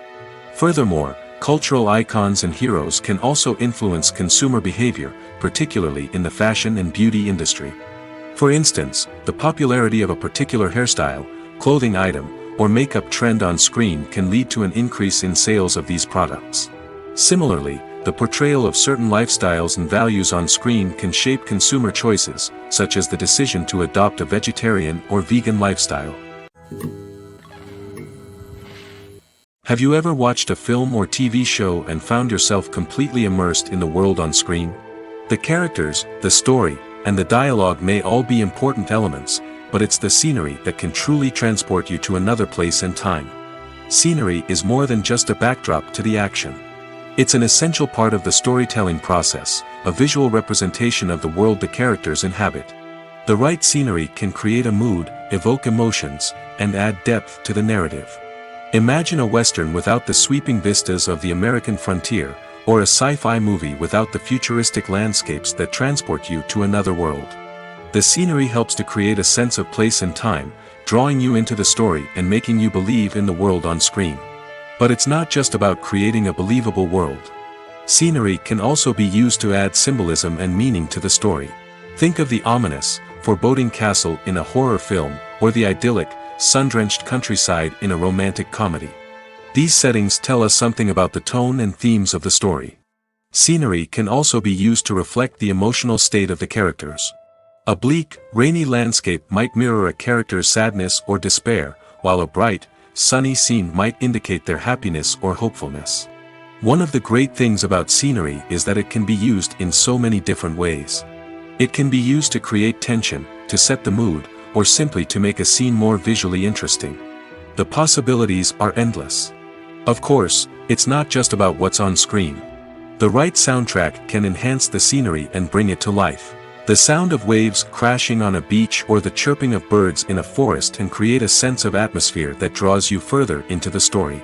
Speaker 2: Furthermore, cultural icons and heroes can also influence consumer behavior, particularly in the fashion and beauty industry. For instance, the popularity of a particular hairstyle, clothing item, or makeup trend on screen can lead to an increase in sales of these products. Similarly, the portrayal of certain lifestyles and values on screen can shape consumer choices, such as the decision to adopt a vegetarian or vegan lifestyle. Have you ever watched a film or TV show and found yourself completely immersed in the world on screen? The characters, the story, and the dialogue may all be important elements, but it's the scenery that can truly transport you to another place and time. Scenery is more than just a backdrop to the action. It's an essential part of the storytelling process, a visual representation of the world the characters inhabit. The right scenery can create a mood, evoke emotions, and add depth to the narrative. Imagine a Western without the sweeping vistas of the American frontier, or a sci-fi movie without the futuristic landscapes that transport you to another world. The scenery helps to create a sense of place and time, drawing you into the story and making you believe in the world on screen. But it's not just about creating a believable world. Scenery can also be used to add symbolism and meaning to the story. Think of the ominous, foreboding castle in a horror film, or the idyllic, sun-drenched countryside in a romantic comedy. These settings tell us something about the tone and themes of the story. Scenery can also be used to reflect the emotional state of the characters. A bleak, rainy landscape might mirror a character's sadness or despair, while a bright, sunny scene might indicate their happiness or hopefulness. One of the great things about scenery is that it can be used in so many different ways. It can be used to create tension, to set the mood, or simply to make a scene more visually interesting. The possibilities are endless. Of course, it's not just about what's on screen. The right soundtrack can enhance the scenery and bring it to life. The sound of waves crashing on a beach or the chirping of birds in a forest can create a sense of atmosphere that draws you further into the story.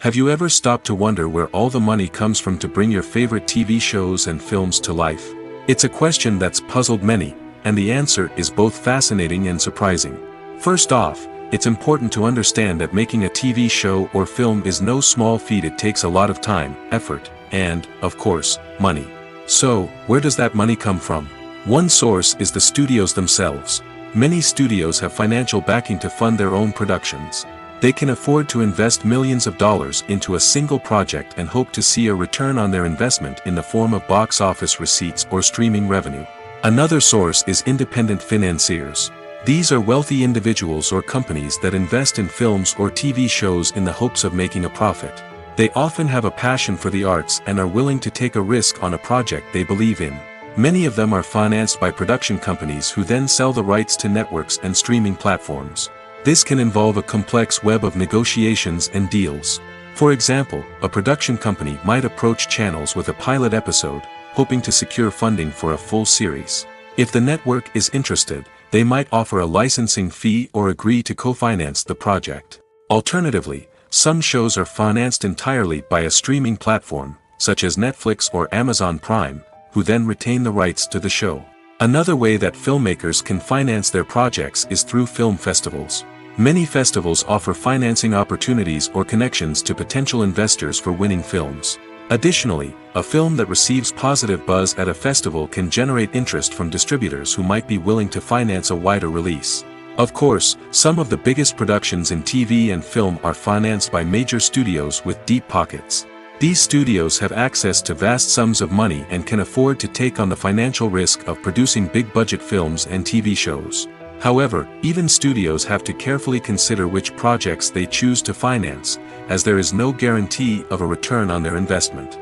Speaker 2: Have you ever stopped to wonder where all the money comes from to bring your favorite TV shows and films to life? It's a question that's puzzled many, and the answer is both fascinating and surprising. First off, it's important to understand that making a TV show or film is no small feat. It takes a lot of time, effort, and, of course, money. So, where does that money come from? One source is the studios themselves. Many studios have financial backing to fund their own productions. They can afford to invest millions of dollars into a single project and hope to see a return on their investment in the form of box office receipts or streaming revenue. Another source is independent financiers. These are wealthy individuals or companies that invest in films or TV shows in the hopes of making a profit. They often have a passion for the arts and are willing to take a risk on a project they believe in. Many of them are financed by production companies who then sell the rights to networks and streaming platforms. This can involve a complex web of negotiations and deals. For example, a production company might approach channels with a pilot episode, hoping to secure funding for a full series. If the network is interested, they might offer a licensing fee or agree to co-finance the project. Alternatively, some shows are financed entirely by a streaming platform, such as Netflix or Amazon Prime, who then retain the rights to the show. Another way that filmmakers can finance their projects is through film festivals. Many festivals offer financing opportunities or connections to potential investors for winning films. Additionally, a film that receives positive buzz at a festival can generate interest from distributors who might be willing to finance a wider release. Of course, some of the biggest productions in TV and film are financed by major studios with deep pockets. These studios have access to vast sums of money and can afford to take on the financial risk of producing big-budget films and TV shows. However, even studios have to carefully consider which projects they choose to finance, as there is no guarantee of a return on their investment.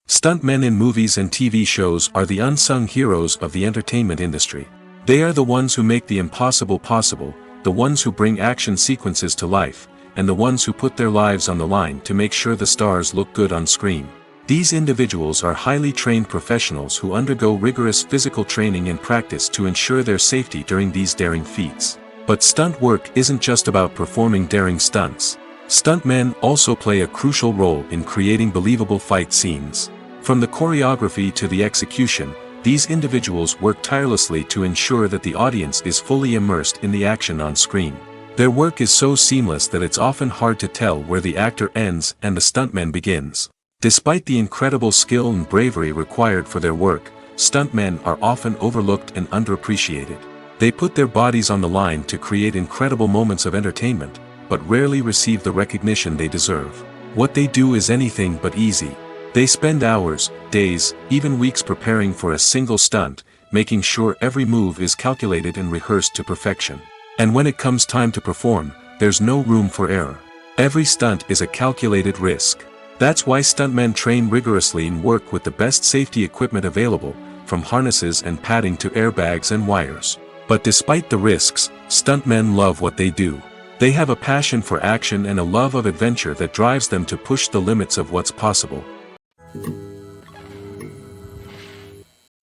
Speaker 2: Stuntmen in movies and TV shows are the unsung heroes of the entertainment industry. They are the ones who make the impossible possible, the ones who bring action sequences to life, and the ones who put their lives on the line to make sure the stars look good on screen. These individuals are highly trained professionals who undergo rigorous physical training and practice to ensure their safety during these daring feats. But stunt work isn't just about performing daring stunts. Stuntmen also play a crucial role in creating believable fight scenes. From the choreography to the execution, these individuals work tirelessly to ensure that the audience is fully immersed in the action on screen. Their work is so seamless that it's often hard to tell where the actor ends and the stuntman begins. Despite the incredible skill and bravery required for their work, stuntmen are often overlooked and underappreciated. They put their bodies on the line to create incredible moments of entertainment, but rarely receive the recognition they deserve. What they do is anything but easy. They spend hours, days, even weeks preparing for a single stunt, making sure every move is calculated and rehearsed to perfection. And when it comes time to perform, there's no room for error. Every stunt is a calculated risk. That's why stuntmen train rigorously and work with the best safety equipment available, from harnesses and padding to airbags and wires. But despite the risks, stuntmen love what they do. They have a passion for action and a love of adventure that drives them to push the limits of what's possible.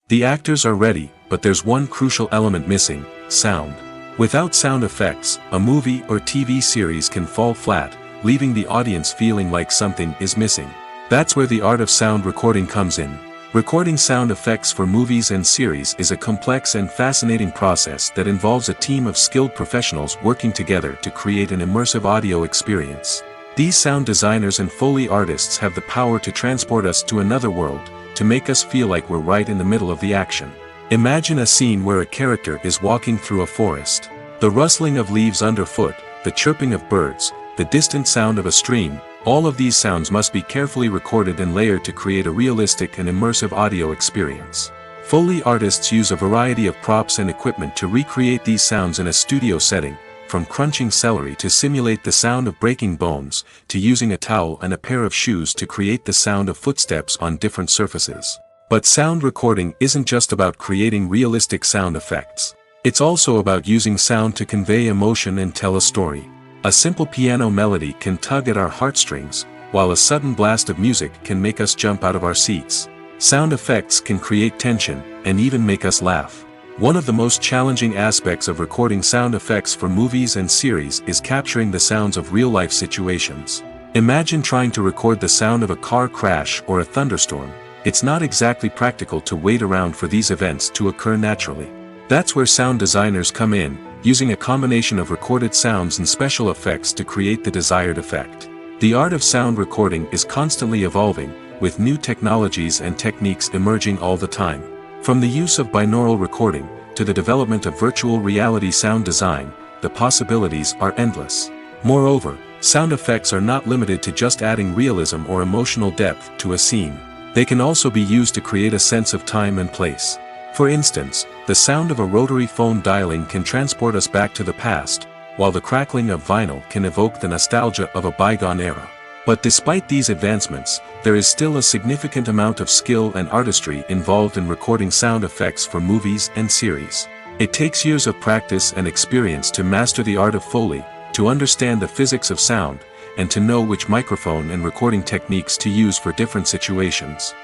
Speaker 2: The actors are ready, but there's one crucial element missing: sound. Without sound effects, a movie or TV series can fall flat, leaving the audience feeling like something is missing. That's where the art of sound recording comes in. Recording sound effects for movies and series is a complex and fascinating process that involves a team of skilled professionals working together to create an immersive audio experience. These sound designers and Foley artists have the power to transport us to another world, to make us feel like we're right in the middle of the action. Imagine a scene where a character is walking through a forest. The rustling of leaves underfoot, the chirping of birds, the distant sound of a stream, all of these sounds must be carefully recorded and layered to create a realistic and immersive audio experience. Foley artists use a variety of props and equipment to recreate these sounds in a studio setting, from crunching celery to simulate the sound of breaking bones, to using a towel and a pair of shoes to create the sound of footsteps on different surfaces. But sound recording isn't just about creating realistic sound effects. It's also about using sound to convey emotion and tell a story. A simple piano melody can tug at our heartstrings, while a sudden blast of music can make us jump out of our seats. Sound effects can create tension, and even make us laugh. One of the most challenging aspects of recording sound effects for movies and series is capturing the sounds of real-life situations. Imagine trying to record the sound of a car crash or a thunderstorm. It's not exactly practical to wait around for these events to occur naturally. That's where sound designers come in, using a combination of recorded sounds and special effects to create the desired effect. The art of sound recording is constantly evolving, with new technologies and techniques emerging all the time. From the use of binaural recording, to the development of virtual reality sound design, the possibilities are endless. Moreover, sound effects are not limited to just adding realism or emotional depth to a scene. They can also be used to create a sense of time and place. For instance, the sound of a rotary phone dialing can transport us back to the past, while the crackling of vinyl can evoke the nostalgia of a bygone era. But despite these advancements, there is still a significant amount of skill and artistry involved in recording sound effects for movies and series. It takes years of practice and experience to master the art of Foley, to understand the physics of sound, and to know which microphone and recording techniques to use for different situations.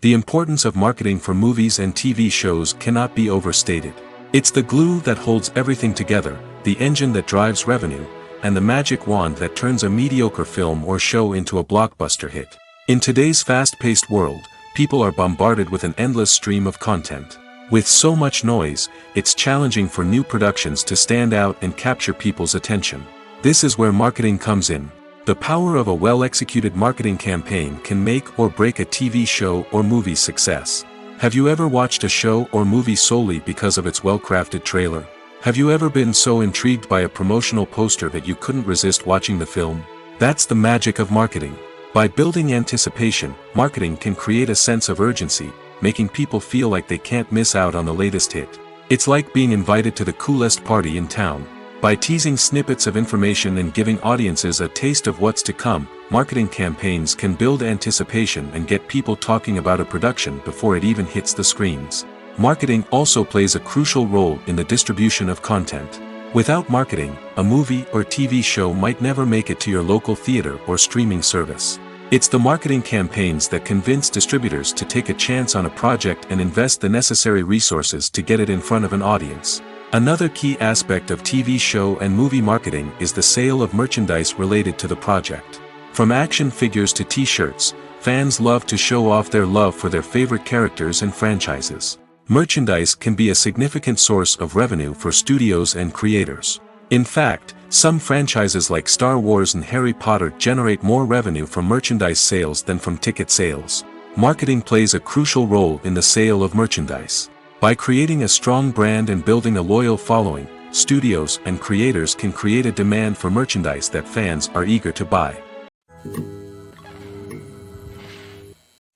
Speaker 2: The importance of marketing for movies and TV shows cannot be overstated. It's the glue that holds everything together, the engine that drives revenue, and the magic wand that turns a mediocre film or show into a blockbuster hit. In today's fast-paced world, people are bombarded with an endless stream of content. With so much noise, it's challenging for new productions to stand out and capture people's attention. This is where marketing comes in. The power of a well-executed marketing campaign can make or break a TV show or movie's success. Have you ever watched a show or movie solely because of its well-crafted trailer? Have you ever been so intrigued by a promotional poster that you couldn't resist watching the film? That's the magic of marketing. By building anticipation, marketing can create a sense of urgency, making people feel like they can't miss out on the latest hit. It's like being invited to the coolest party in town. By teasing snippets of information and giving audiences a taste of what's to come, marketing campaigns can build anticipation and get people talking about a production before it even hits the screens. Marketing also plays a crucial role in the distribution of content. Without marketing, a movie or TV show might never make it to your local theater or streaming service. It's the marketing campaigns that convince distributors to take a chance on a project and invest the necessary resources to get it in front of an audience. Another key aspect of TV show and movie marketing is the sale of merchandise related to the project. From action figures to t-shirts, fans love to show off their love for their favorite characters and franchises. Merchandise can be a significant source of revenue for studios and creators. In fact, some franchises like Star Wars and Harry Potter generate more revenue from merchandise sales than from ticket sales. Marketing plays a crucial role in the sale of merchandise. By creating a strong brand and building a loyal following, studios and creators can create a demand for merchandise that fans are eager to buy.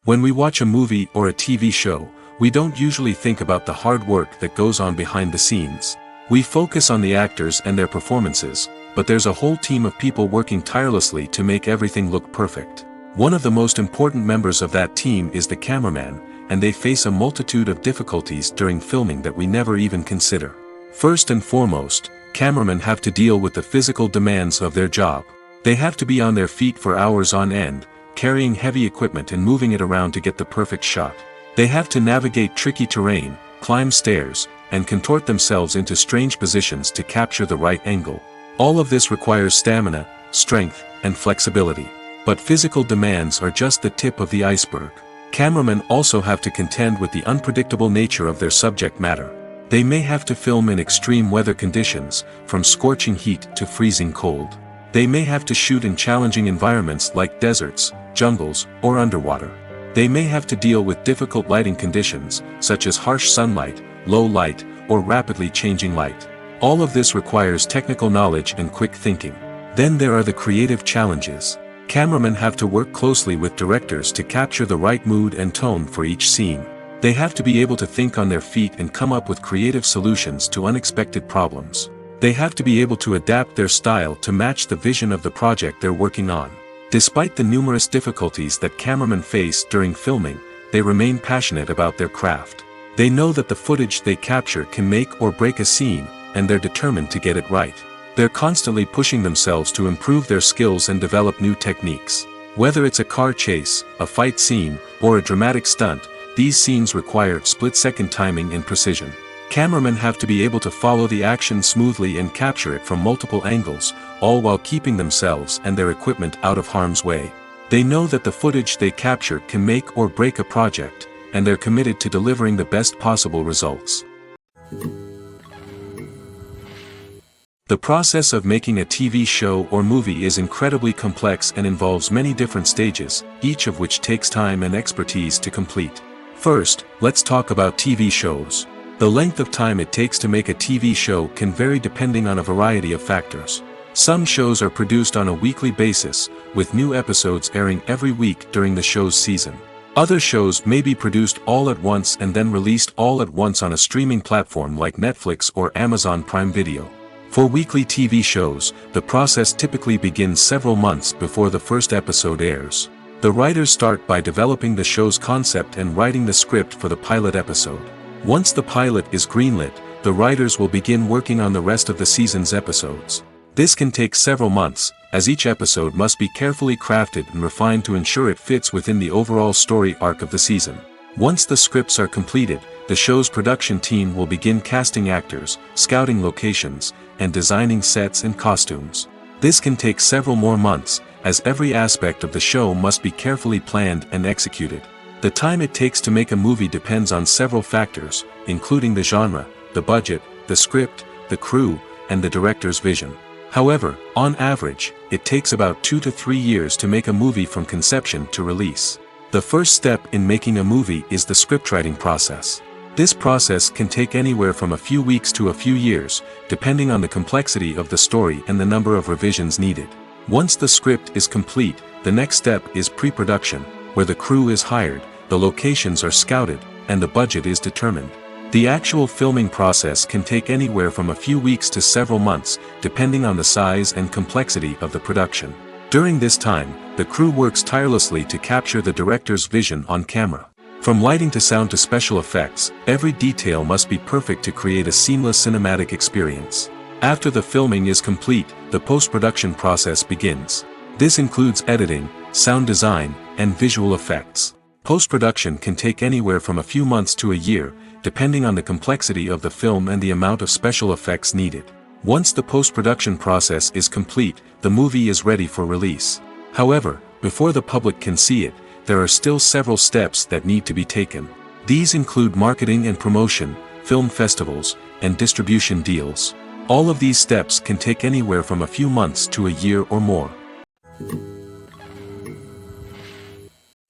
Speaker 2: When we watch a movie or a TV show, we don't usually think about the hard work that goes on behind the scenes. We focus on the actors and their performances, but there's a whole team of people working tirelessly to make everything look perfect. One of the most important members of that team is the cameraman, and they face a multitude of difficulties during filming that we never even consider. First and foremost, cameramen have to deal with the physical demands of their job. They have to be on their feet for hours on end, carrying heavy equipment and moving it around to get the perfect shot. They have to navigate tricky terrain, climb stairs, and contort themselves into strange positions to capture the right angle. All of this requires stamina, strength, and flexibility. But physical demands are just the tip of the iceberg. Cameramen also have to contend with the unpredictable nature of their subject matter. They may have to film in extreme weather conditions, from scorching heat to freezing cold. They may have to shoot in challenging environments like deserts, jungles, or underwater. They may have to deal with difficult lighting conditions, such as harsh sunlight, low light, or rapidly changing light. All of this requires technical knowledge and quick thinking. Then there are the creative challenges. Cameramen have to work closely with directors to capture the right mood and tone for each scene. They have to be able to think on their feet and come up with creative solutions to unexpected problems. They have to be able to adapt their style to match the vision of the project they're working on. Despite the numerous difficulties that cameramen face during filming, they remain passionate about their craft. They know that the footage they capture can make or break a scene, and they're determined to get it right. They're constantly pushing themselves to improve their skills and develop new techniques. Whether it's a car chase, a fight scene, or a dramatic stunt, these scenes require split-second timing and precision. Cameramen have to be able to follow the action smoothly and capture it from multiple angles, all while keeping themselves and their equipment out of harm's way. They know that the footage they capture can make or break a project, and they're committed to delivering the best possible results. The process of making a TV show or movie is incredibly complex and involves many different stages, each of which takes time and expertise to complete. First, let's talk about TV shows. The length of time it takes to make a TV show can vary depending on a variety of factors. Some shows are produced on a weekly basis, with new episodes airing every week during the show's season. Other shows may be produced all at once and then released all at once on a streaming platform like Netflix or Amazon Prime Video. For weekly TV shows, the process typically begins several months before the first episode airs. The writers start by developing the show's concept and writing the script for the pilot episode. Once the pilot is greenlit, the writers will begin working on the rest of the season's episodes. This can take several months, as each episode must be carefully crafted and refined to ensure it fits within the overall story arc of the season. Once the scripts are completed, the show's production team will begin casting actors, scouting locations, and designing sets and costumes. This can take several more months, as every aspect of the show must be carefully planned and executed. The time it takes to make a movie depends on several factors, including the genre, the budget, the script, the crew, and the director's vision. However, on average, it takes about 2 to 3 years to make a movie from conception to release. The first step in making a movie is the scriptwriting process. This process can take anywhere from a few weeks to a few years, depending on the complexity of the story and the number of revisions needed. Once the script is complete, the next step is pre-production, where the crew is hired, the locations are scouted, and the budget is determined. The actual filming process can take anywhere from a few weeks to several months, depending on the size and complexity of the production. During this time, the crew works tirelessly to capture the director's vision on camera. From lighting to sound to special effects, every detail must be perfect to create a seamless cinematic experience. After the filming is complete, the post-production process begins. This includes editing, sound design, and visual effects. Post-production can take anywhere from a few months to a year, depending on the complexity of the film and the amount of special effects needed. Once the post-production process is complete, the movie is ready for release. However, before the public can see it, there are still several steps that need to be taken. These include marketing and promotion, film festivals, and distribution deals. All of these steps can take anywhere from a few months to a year or more.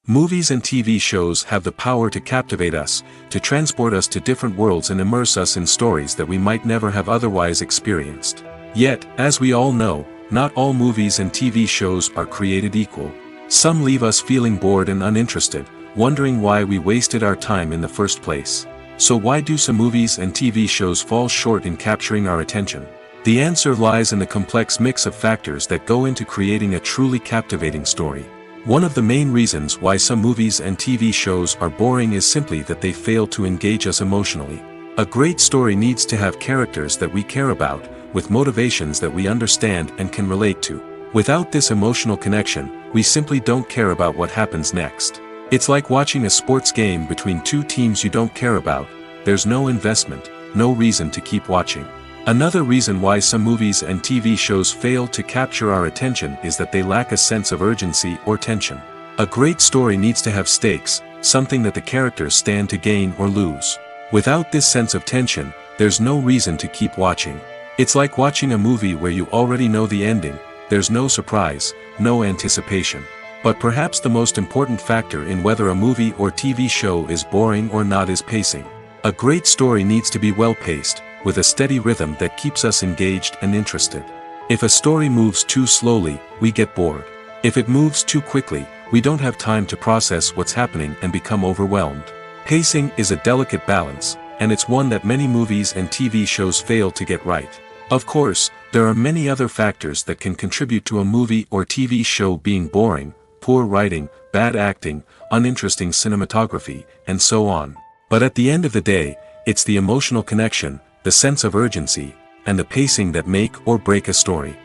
Speaker 2: Movies and TV shows have the power to captivate us, to transport us to different worlds and immerse us in stories that we might never have otherwise experienced. Yet, as we all know, not all movies and TV shows are created equal. Some leave us feeling bored and uninterested, wondering why we wasted our time in the first place. So why do some movies and TV shows fall short in capturing our attention? The answer lies in the complex mix of factors that go into creating a truly captivating story. One of the main reasons why some movies and TV shows are boring is simply that they fail to engage us emotionally. A great story needs to have characters that we care about, with motivations that we understand and can relate to. Without this emotional connection, we simply don't care about what happens next. It's like watching a sports game between two teams you don't care about. There's no investment, no reason to keep watching. Another reason why some movies and TV shows fail to capture our attention is that they lack a sense of urgency or tension. A great story needs to have stakes, something that the characters stand to gain or lose. Without this sense of tension, there's no reason to keep watching. It's like watching a movie where you already know the ending, there's no surprise, no anticipation. But perhaps the most important factor in whether a movie or TV show is boring or not is pacing. A great story needs to be well-paced, with a steady rhythm that keeps us engaged and interested. If a story moves too slowly, we get bored. If it moves too quickly, we don't have time to process what's happening and become overwhelmed. Pacing is a delicate balance, and it's one that many movies and TV shows fail to get right. Of course, there are many other factors that can contribute to a movie or TV show being boring: poor writing, bad acting, uninteresting cinematography, and so on. But at the end of the day, it's the emotional connection, the sense of urgency, and the pacing that make or break a story.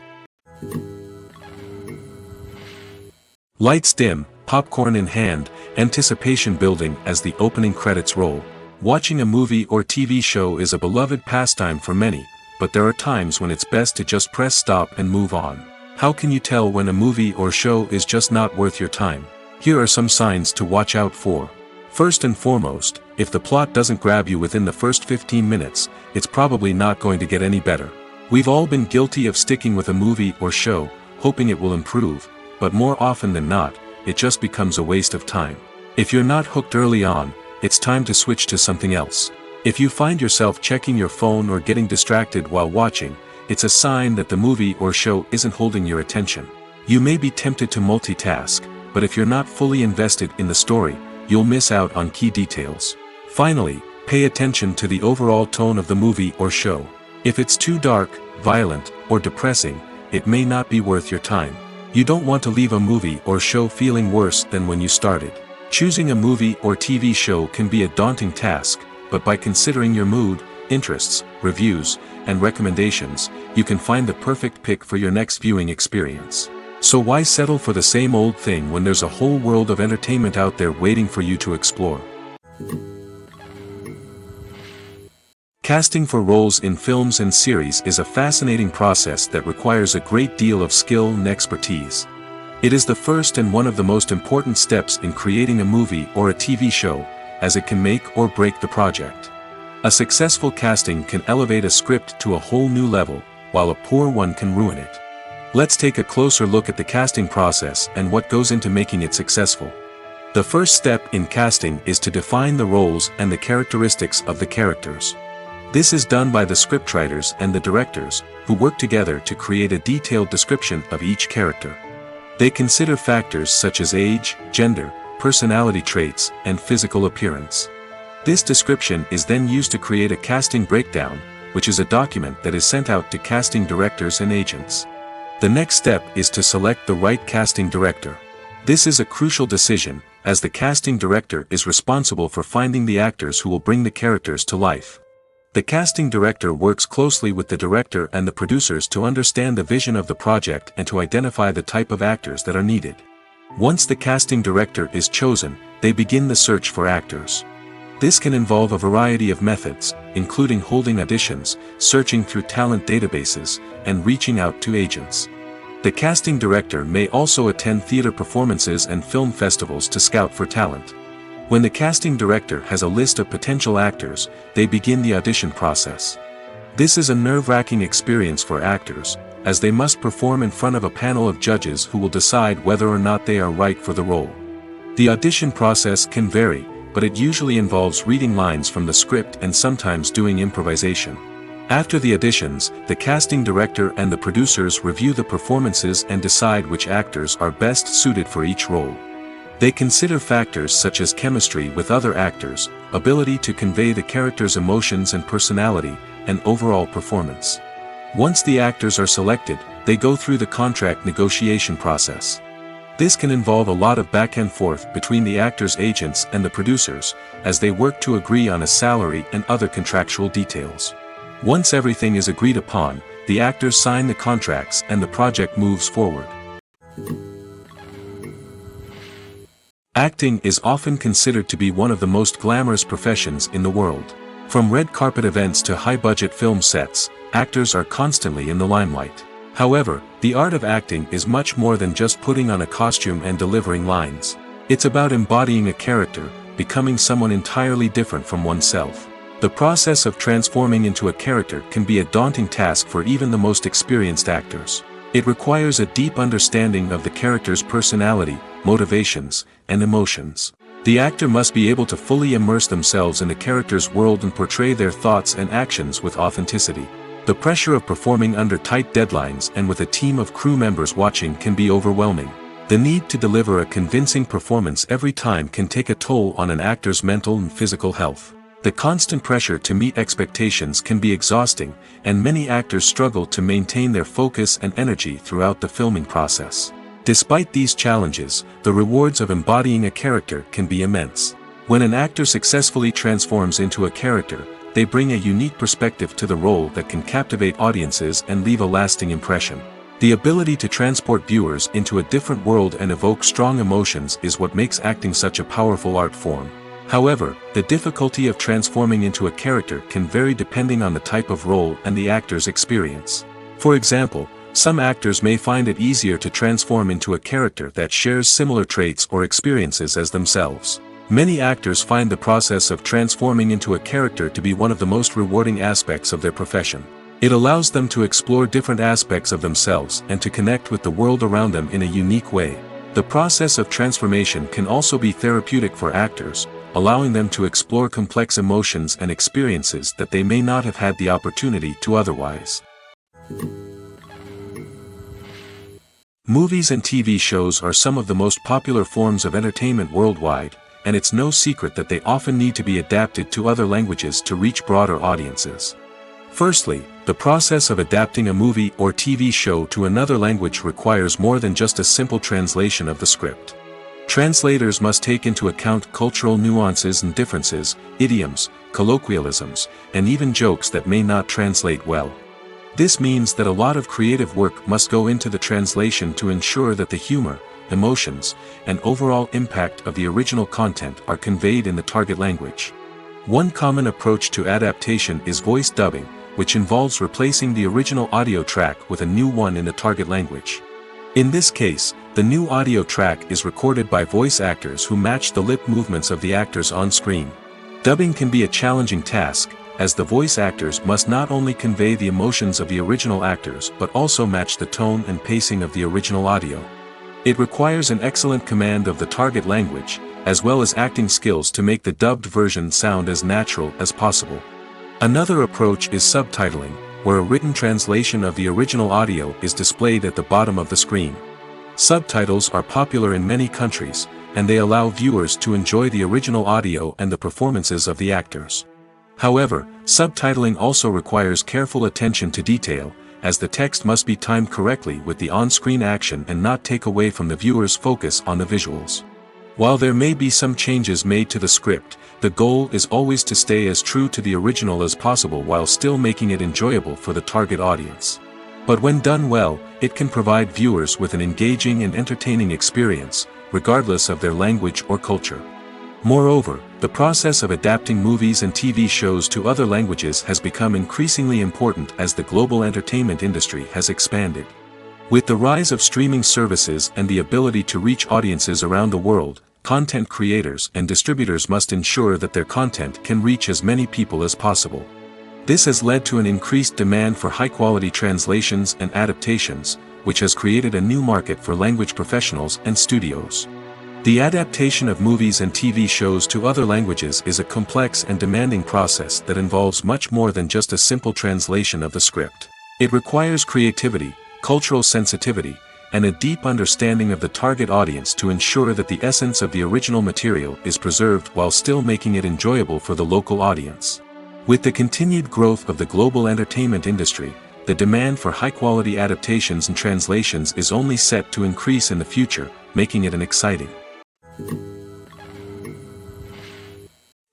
Speaker 2: Lights dim, popcorn in hand, anticipation building as the opening credits roll. Watching a movie or TV show is a beloved pastime for many, but there are times when it's best to just press stop and move on. How can you tell when a movie or show is just not worth your time? Here are some signs to watch out for. First and foremost, if the plot doesn't grab you within the first 15 minutes, it's probably not going to get any better. We've all been guilty of sticking with a movie or show, hoping it will improve, but more often than not, it just becomes a waste of time. If you're not hooked early on, it's time to switch to something else. If you find yourself checking your phone or getting distracted while watching, it's a sign that the movie or show isn't holding your attention. You may be tempted to multitask, but if you're not fully invested in the story, you'll miss out on key details. Finally, pay attention to the overall tone of the movie or show. If it's too dark, violent, or depressing, it may not be worth your time. You don't want to leave a movie or show feeling worse than when you started. Choosing a movie or TV show can be a daunting task, but by considering your mood, interests, reviews, and recommendations, you can find the perfect pick for your next viewing experience. So why settle for the same old thing when there's a whole world of entertainment out there waiting for you to explore? Casting for roles in films and series is a fascinating process that requires a great deal of skill and expertise. It is the first and one of the most important steps in creating a movie or a TV show, as it can make or break the project. A successful casting can elevate a script to a whole new level, while a poor one can ruin it. Let's take a closer look at the casting process and what goes into making it successful. The first step in casting is to define the roles and the characteristics of the characters. This is done by the scriptwriters and the directors, who work together to create a detailed description of each character. They consider factors such as age, gender, personality traits, and physical appearance. This description is then used to create a casting breakdown, which is a document that is sent out to casting directors and agents. The next step is to select the right casting director. This is a crucial decision, as the casting director is responsible for finding the actors who will bring the characters to life. The casting director works closely with the director and the producers to understand the vision of the project and to identify the type of actors that are needed. Once the casting director is chosen, they begin the search for actors. This can involve a variety of methods, including holding auditions, searching through talent databases, and reaching out to agents. The casting director may also attend theater performances and film festivals to scout for talent. When the casting director has a list of potential actors, they begin the audition process. This is a nerve-wracking experience for actors, as they must perform in front of a panel of judges who will decide whether or not they are right for the role. The audition process can vary, but it usually involves reading lines from the script and sometimes doing improvisation. After the auditions, the casting director and the producers review the performances and decide which actors are best suited for each role. They consider factors such as chemistry with other actors, ability to convey the character's emotions and personality, and overall performance. Once the actors are selected, they go through the contract negotiation process. This can involve a lot of back and forth between the actors' agents and the producers, as they work to agree on a salary and other contractual details. Once everything is agreed upon, the actors sign the contracts and the project moves forward. Acting is often considered to be one of the most glamorous professions in the world. From red carpet events to high-budget film sets, actors are constantly in the limelight. However, the art of acting is much more than just putting on a costume and delivering lines. It's about embodying a character, becoming someone entirely different from oneself. The process of transforming into a character can be a daunting task for even the most experienced actors. It requires a deep understanding of the character's personality, motivations, and emotions. The actor must be able to fully immerse themselves in the character's world and portray their thoughts and actions with authenticity. The pressure of performing under tight deadlines and with a team of crew members watching can be overwhelming. The need to deliver a convincing performance every time can take a toll on an actor's mental and physical health. The constant pressure to meet expectations can be exhausting, and many actors struggle to maintain their focus and energy throughout the filming process. Despite these challenges, the rewards of embodying a character can be immense. When an actor successfully transforms into a character, they bring a unique perspective to the role that can captivate audiences and leave a lasting impression. The ability to transport viewers into a different world and evoke strong emotions is what makes acting such a powerful art form. However, the difficulty of transforming into a character can vary depending on the type of role and the actor's experience. For example, some actors may find it easier to transform into a character that shares similar traits or experiences as themselves. Many actors find the process of transforming into a character to be one of the most rewarding aspects of their profession. It allows them to explore different aspects of themselves and to connect with the world around them in a unique way. The process of transformation can also be therapeutic for actors, allowing them to explore complex emotions and experiences that they may not have had the opportunity to otherwise. Movies and TV shows are some of the most popular forms of entertainment worldwide, and it's no secret that they often need to be adapted to other languages to reach broader audiences. Firstly, the process of adapting a movie or TV show to another language requires more than just a simple translation of the script. Translators must take into account cultural nuances and differences, idioms, colloquialisms, and even jokes that may not translate well. This means that a lot of creative work must go into the translation to ensure that the humor, emotions, and overall impact of the original content are conveyed in the target language. One common approach to adaptation is voice dubbing, which involves replacing the original audio track with a new one in the target language. In this case, the new audio track is recorded by voice actors who match the lip movements of the actors on screen. Dubbing can be a challenging task, as the voice actors must not only convey the emotions of the original actors but also match the tone and pacing of the original audio. It requires an excellent command of the target language, as well as acting skills to make the dubbed version sound as natural as possible. Another approach is subtitling, where a written translation of the original audio is displayed at the bottom of the screen. Subtitles are popular in many countries, and they allow viewers to enjoy the original audio and the performances of the actors. However, subtitling also requires careful attention to detail, as the text must be timed correctly with the on-screen action and not take away from the viewer's focus on the visuals. While there may be some changes made to the script, the goal is always to stay as true to the original as possible while still making it enjoyable for the target audience. But when done well, it can provide viewers with an engaging and entertaining experience, regardless of their language or culture. Moreover, the process of adapting movies and TV shows to other languages has become increasingly important as the global entertainment industry has expanded. With the rise of streaming services and the ability to reach audiences around the world, content creators and distributors must ensure that their content can reach as many people as possible. This has led to an increased demand for high-quality translations and adaptations, which has created a new market for language professionals and studios. The adaptation of movies and TV shows to other languages is a complex and demanding process that involves much more than just a simple translation of the script. It requires creativity, cultural sensitivity, and a deep understanding of the target audience to ensure that the essence of the original material is preserved while still making it enjoyable for the local audience. With the continued growth of the global entertainment industry, the demand for high-quality adaptations and translations is only set to increase in the future, making it an exciting.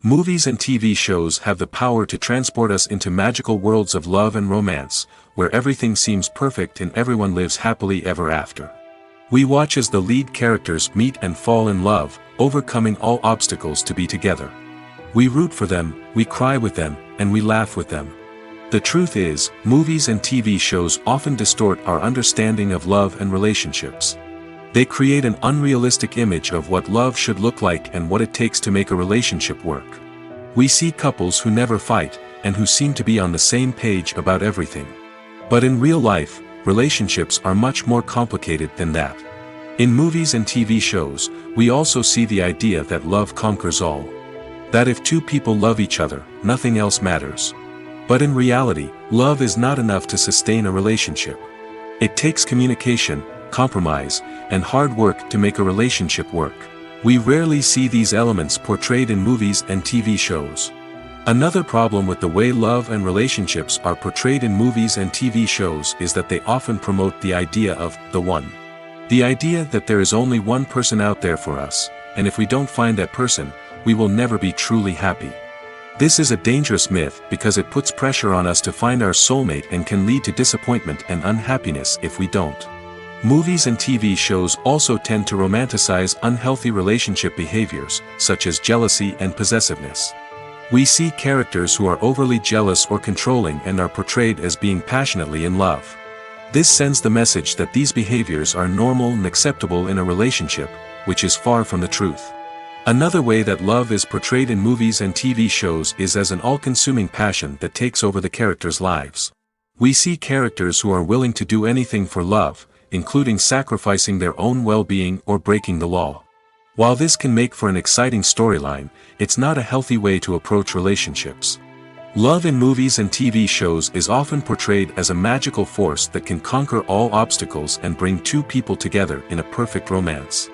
Speaker 2: Movies and TV shows have the power to transport us into magical worlds of love and romance, where everything seems perfect and everyone lives happily ever after. We watch as the lead characters meet and fall in love, overcoming all obstacles to be together. We root for them, we cry with them, and we laugh with them. The truth is, movies and TV shows often distort our understanding of love and relationships. They create an unrealistic image of what love should look like and what it takes to make a relationship work. We see couples who never fight, and who seem to be on the same page about everything. But in real life, relationships are much more complicated than that. In movies and TV shows, we also see the idea that love conquers all. That if two people love each other, nothing else matters. But in reality, love is not enough to sustain a relationship. It takes communication, compromise, and hard work to make a relationship work. We rarely see these elements portrayed in movies and TV shows. Another problem with the way love and relationships are portrayed in movies and TV shows is that they often promote the idea of the one. The idea that there is only one person out there for us, and if we don't find that person, we will never be truly happy. This is a dangerous myth because it puts pressure on us to find our soulmate and can lead to disappointment and unhappiness if we don't. Movies and TV shows also tend to romanticize unhealthy relationship behaviors, such as jealousy and possessiveness. We see characters who are overly jealous or controlling and are portrayed as being passionately in love. This sends the message that these behaviors are normal and acceptable in a relationship, which is far from the truth. Another way that love is portrayed in movies and TV shows is as an all-consuming passion that takes over the characters' lives. We see characters who are willing to do anything for love, including sacrificing their own well-being or breaking the law. While this can make for an exciting storyline, it's not a healthy way to approach relationships. Love in movies and TV shows is often portrayed as a magical force that can conquer all obstacles and bring two people together in a perfect romance.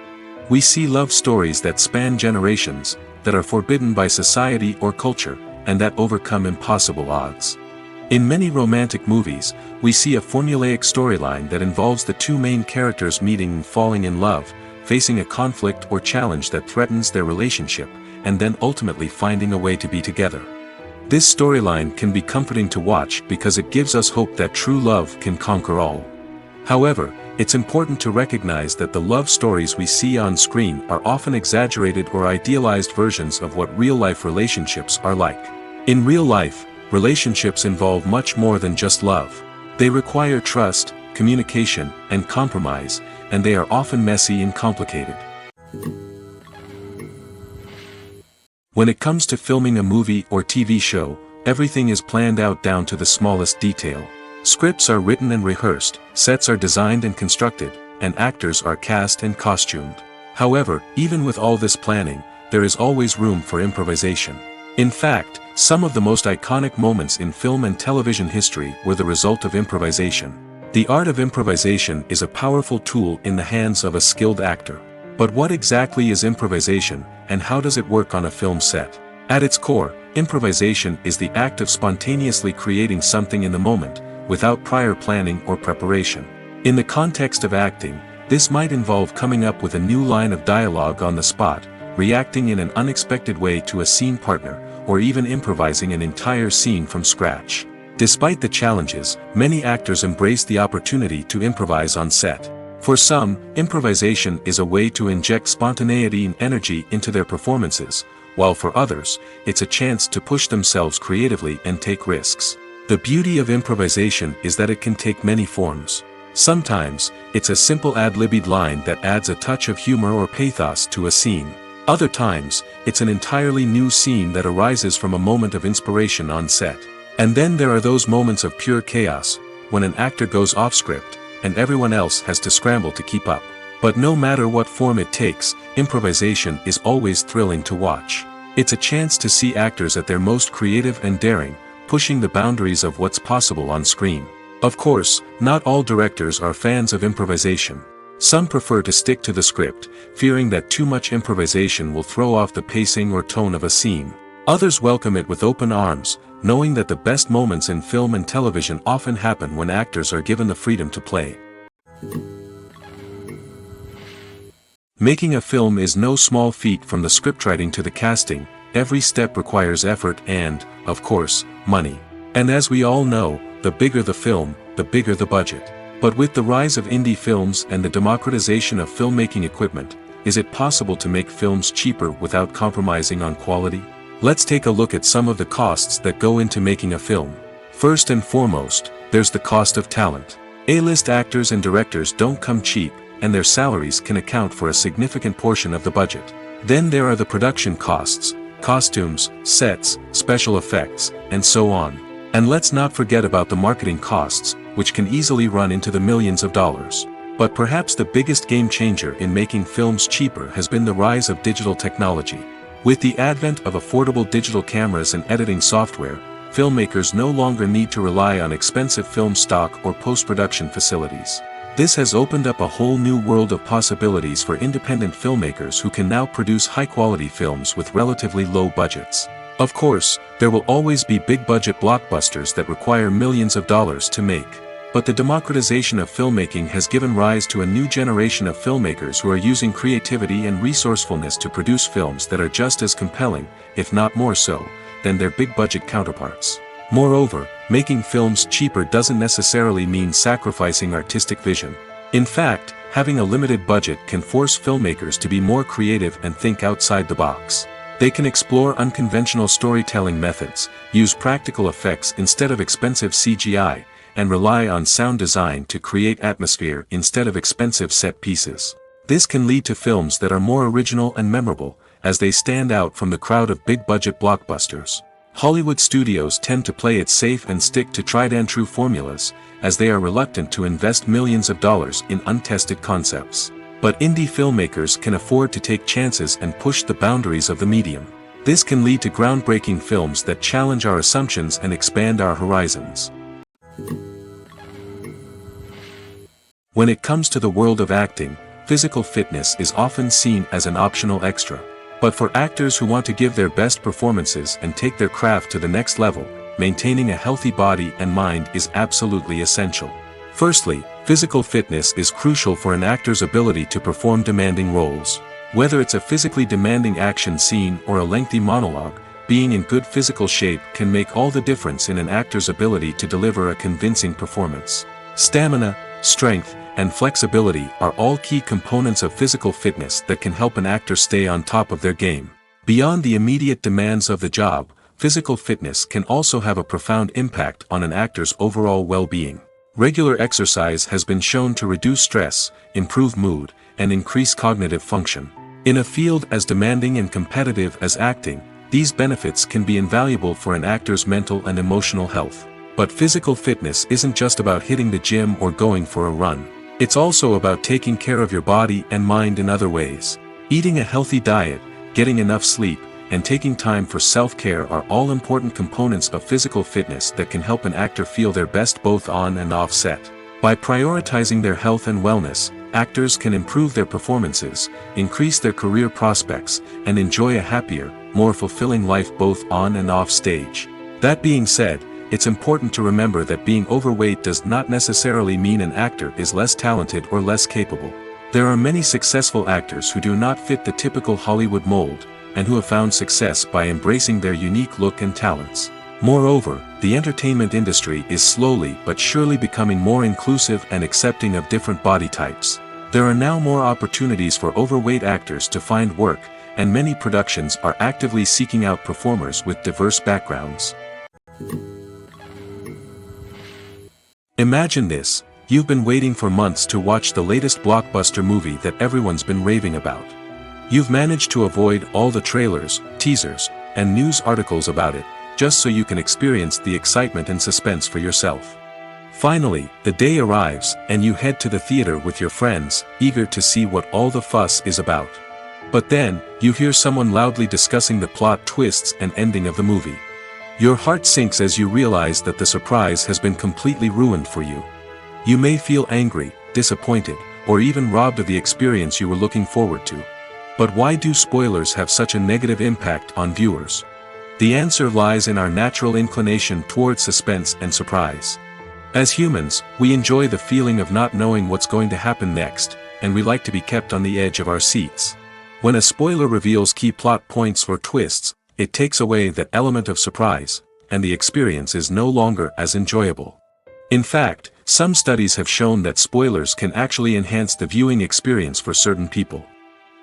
Speaker 2: We see love stories that span generations, that are forbidden by society or culture, and that overcome impossible odds. In many romantic movies, we see a formulaic storyline that involves the two main characters meeting and falling in love, facing a conflict or challenge that threatens their relationship, and then ultimately finding a way to be together. This storyline can be comforting to watch because it gives us hope that true love can conquer all. However, it's important to recognize that the love stories we see on screen are often exaggerated or idealized versions of what real-life relationships are like. In real life, relationships involve much more than just love. They require trust, communication, and compromise, and they are often messy and complicated. When it comes to filming a movie or TV show, everything is planned out down to the smallest detail. Scripts are written and rehearsed, sets are designed and constructed, and actors are cast and costumed. However, even with all this planning, there is always room for improvisation. In fact, some of the most iconic moments in film and television history were the result of improvisation. The art of improvisation is a powerful tool in the hands of a skilled actor. But what exactly is improvisation, and how does it work on a film set? At its core, improvisation is the act of spontaneously creating something in the moment, without prior planning or preparation. In the context of acting, This might involve coming up with a new line of dialogue on the spot, reacting in an unexpected way to a scene partner, or even improvising an entire scene from scratch. Despite the challenges, many actors embrace the opportunity to improvise on set. For some, improvisation is a way to inject spontaneity and energy into their performances, while for others, it's a chance to push themselves creatively and take risks. The beauty of improvisation is that it can take many forms. Sometimes, it's a simple ad-libbed line that adds a touch of humor or pathos to a scene. Other times, it's an entirely new scene that arises from a moment of inspiration on set. And then there are those moments of pure chaos, when an actor goes off script, and everyone else has to scramble to keep up. But no matter what form it takes, improvisation is always thrilling to watch. It's a chance to see actors at their most creative and daring, pushing the boundaries of what's possible on screen. Of course, not all directors are fans of improvisation. Some prefer to stick to the script, fearing that too much improvisation will throw off the pacing or tone of a scene. Others welcome it with open arms, knowing that the best moments in film and television often happen when actors are given the freedom to play. Making a film is no small feat. From the scriptwriting to the casting, every step requires effort and, of course, money. And as we all know, the bigger the film, the bigger the budget. But with the rise of indie films and the democratization of filmmaking equipment, is it possible to make films cheaper without compromising on quality? Let's take a look at some of the costs that go into making a film. First and foremost, there's the cost of talent. A-list actors and directors don't come cheap, and their salaries can account for a significant portion of the budget. Then there are the production costs, costumes, sets, special effects, and so on. And let's not forget about the marketing costs, which can easily run into the millions of dollars. But perhaps the biggest game changer in making films cheaper has been the rise of digital technology. With the advent of affordable digital cameras and editing software, filmmakers no longer need to rely on expensive film stock or post-production facilities. This has opened up a whole new world of possibilities for independent filmmakers who can now produce high-quality films with relatively low budgets. Of course, there will always be big-budget blockbusters that require millions of dollars to make. But the democratization of filmmaking has given rise to a new generation of filmmakers who are using creativity and resourcefulness to produce films that are just as compelling, if not more so, than their big-budget counterparts. Moreover, making films cheaper doesn't necessarily mean sacrificing artistic vision. In fact, having a limited budget can force filmmakers to be more creative and think outside the box. They can explore unconventional storytelling methods, use practical effects instead of expensive CGI, and rely on sound design to create atmosphere instead of expensive set pieces. This can lead to films that are more original and memorable, as they stand out from the crowd of big-budget blockbusters. Hollywood studios tend to play it safe and stick to tried-and-true formulas, as they are reluctant to invest millions of dollars in untested concepts. But indie filmmakers can afford to take chances and push the boundaries of the medium. This can lead to groundbreaking films that challenge our assumptions and expand our horizons. When it comes to the world of acting, physical fitness is often seen as an optional extra. But for actors who want to give their best performances and take their craft to the next level, maintaining a healthy body and mind is absolutely essential. Firstly, physical fitness is crucial for an actor's ability to perform demanding roles. Whether it's a physically demanding action scene or a lengthy monologue, being in good physical shape can make all the difference in an actor's ability to deliver a convincing performance. Stamina, strength, and flexibility are all key components of physical fitness that can help an actor stay on top of their game. Beyond the immediate demands of the job, physical fitness can also have a profound impact on an actor's overall well-being. Regular exercise has been shown to reduce stress, improve mood, and increase cognitive function. In a field as demanding and competitive as acting, these benefits can be invaluable for an actor's mental and emotional health. But physical fitness isn't just about hitting the gym or going for a run. It's also about taking care of your body and mind in other ways. Eating a healthy diet, getting enough sleep, and taking time for self-care are all important components of physical fitness that can help an actor feel their best both on and off set. By prioritizing their health and wellness, actors can improve their performances, increase their career prospects, and enjoy a happier, more fulfilling life both on and off stage. That being said, it's important to remember that being overweight does not necessarily mean an actor is less talented or less capable. There are many successful actors who do not fit the typical Hollywood mold, and who have found success by embracing their unique look and talents. Moreover, the entertainment industry is slowly but surely becoming more inclusive and accepting of different body types. There are now more opportunities for overweight actors to find work, and many productions are actively seeking out performers with diverse backgrounds. Imagine this: you've been waiting for months to watch the latest blockbuster movie that everyone's been raving about. You've managed to avoid all the trailers, teasers, and news articles about it, just so you can experience the excitement and suspense for yourself. Finally, the day arrives, and you head to the theater with your friends, eager to see what all the fuss is about. But then, you hear someone loudly discussing the plot twists and ending of the movie. Your heart sinks as you realize that the surprise has been completely ruined for you. You may feel angry, disappointed, or even robbed of the experience you were looking forward to. But why do spoilers have such a negative impact on viewers? The answer lies in our natural inclination towards suspense and surprise. As humans, we enjoy the feeling of not knowing what's going to happen next, and we like to be kept on the edge of our seats. When a spoiler reveals key plot points or twists, it takes away that element of surprise, and the experience is no longer as enjoyable. In fact, some studies have shown that spoilers can actually enhance the viewing experience for certain people.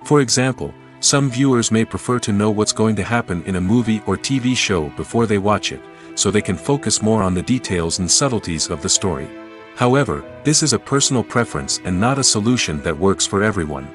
Speaker 2: For example, some viewers may prefer to know what's going to happen in a movie or TV show before they watch it, so they can focus more on the details and subtleties of the story. However, this is a personal preference and not a solution that works for everyone.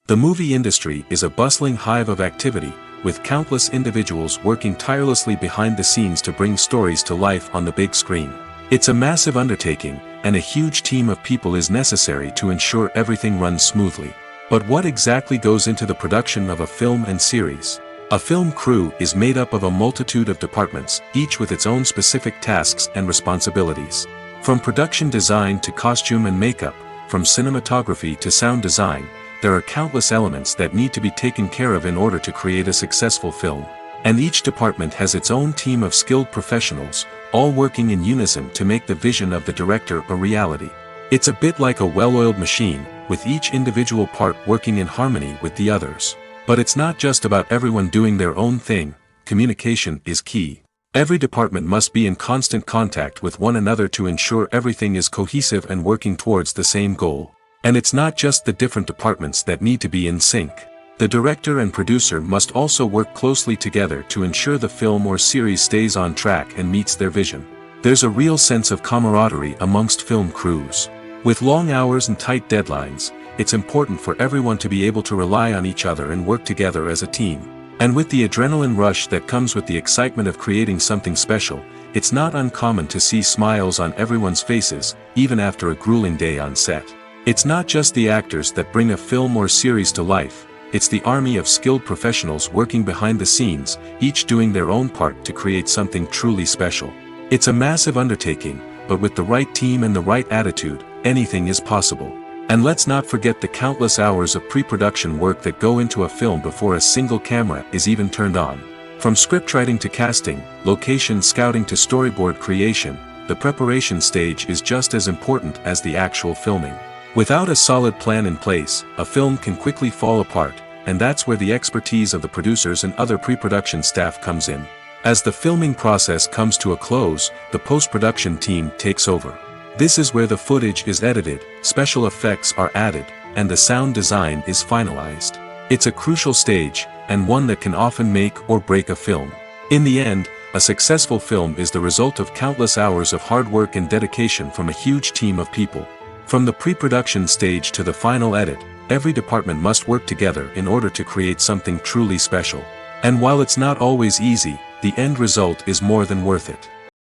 Speaker 2: The movie industry is a bustling hive of activity, with countless individuals working tirelessly behind the scenes to bring stories to life on the big screen. It's a massive undertaking, and a huge team of people is necessary to ensure everything runs smoothly. But what exactly goes into the production of a film and series? A film crew is made up of a multitude of departments, each with its own specific tasks and responsibilities. From production design to costume and makeup, from cinematography to sound design, there are countless elements that need to be taken care of in order to create a successful film. And each department has its own team of skilled professionals, all working in unison to make the vision of the director a reality. It's a bit like a well-oiled machine, with each individual part working in harmony with the others. But it's not just about everyone doing their own thing. Communication is key. Every department must be in constant contact with one another to ensure everything is cohesive and working towards the same goal. And it's not just the different departments that need to be in sync. The director and producer must also work closely together to ensure the film or series stays on track and meets their vision. There's a real sense of camaraderie amongst film crews. With long hours and tight deadlines, it's important for everyone to be able to rely on each other and work together as a team. And with the adrenaline rush that comes with the excitement of creating something special, it's not uncommon to see smiles on everyone's faces, even after a grueling day on set. It's not just the actors that bring a film or series to life, it's the army of skilled professionals working behind the scenes, each doing their own part to create something truly special. It's a massive undertaking, but with the right team and the right attitude, anything is possible. And let's not forget the countless hours of pre-production work that go into a film before a single camera is even turned on. From scriptwriting to casting, location scouting to storyboard creation, the preparation stage is just as important as the actual filming. Without a solid plan in place, a film can quickly fall apart, and that's where the expertise of the producers and other pre-production staff comes in. As the filming process comes to a close, the post-production team takes over. This is where the footage is edited, special effects are added, and the sound design is finalized. It's a crucial stage, and one that can often make or break a film. In the end, a successful film is the result of countless hours of hard work and dedication from a huge team of people. From the pre-production stage to the final edit, every department must work together in order to create something truly special. And while it's not always easy, the end result is more than worth it.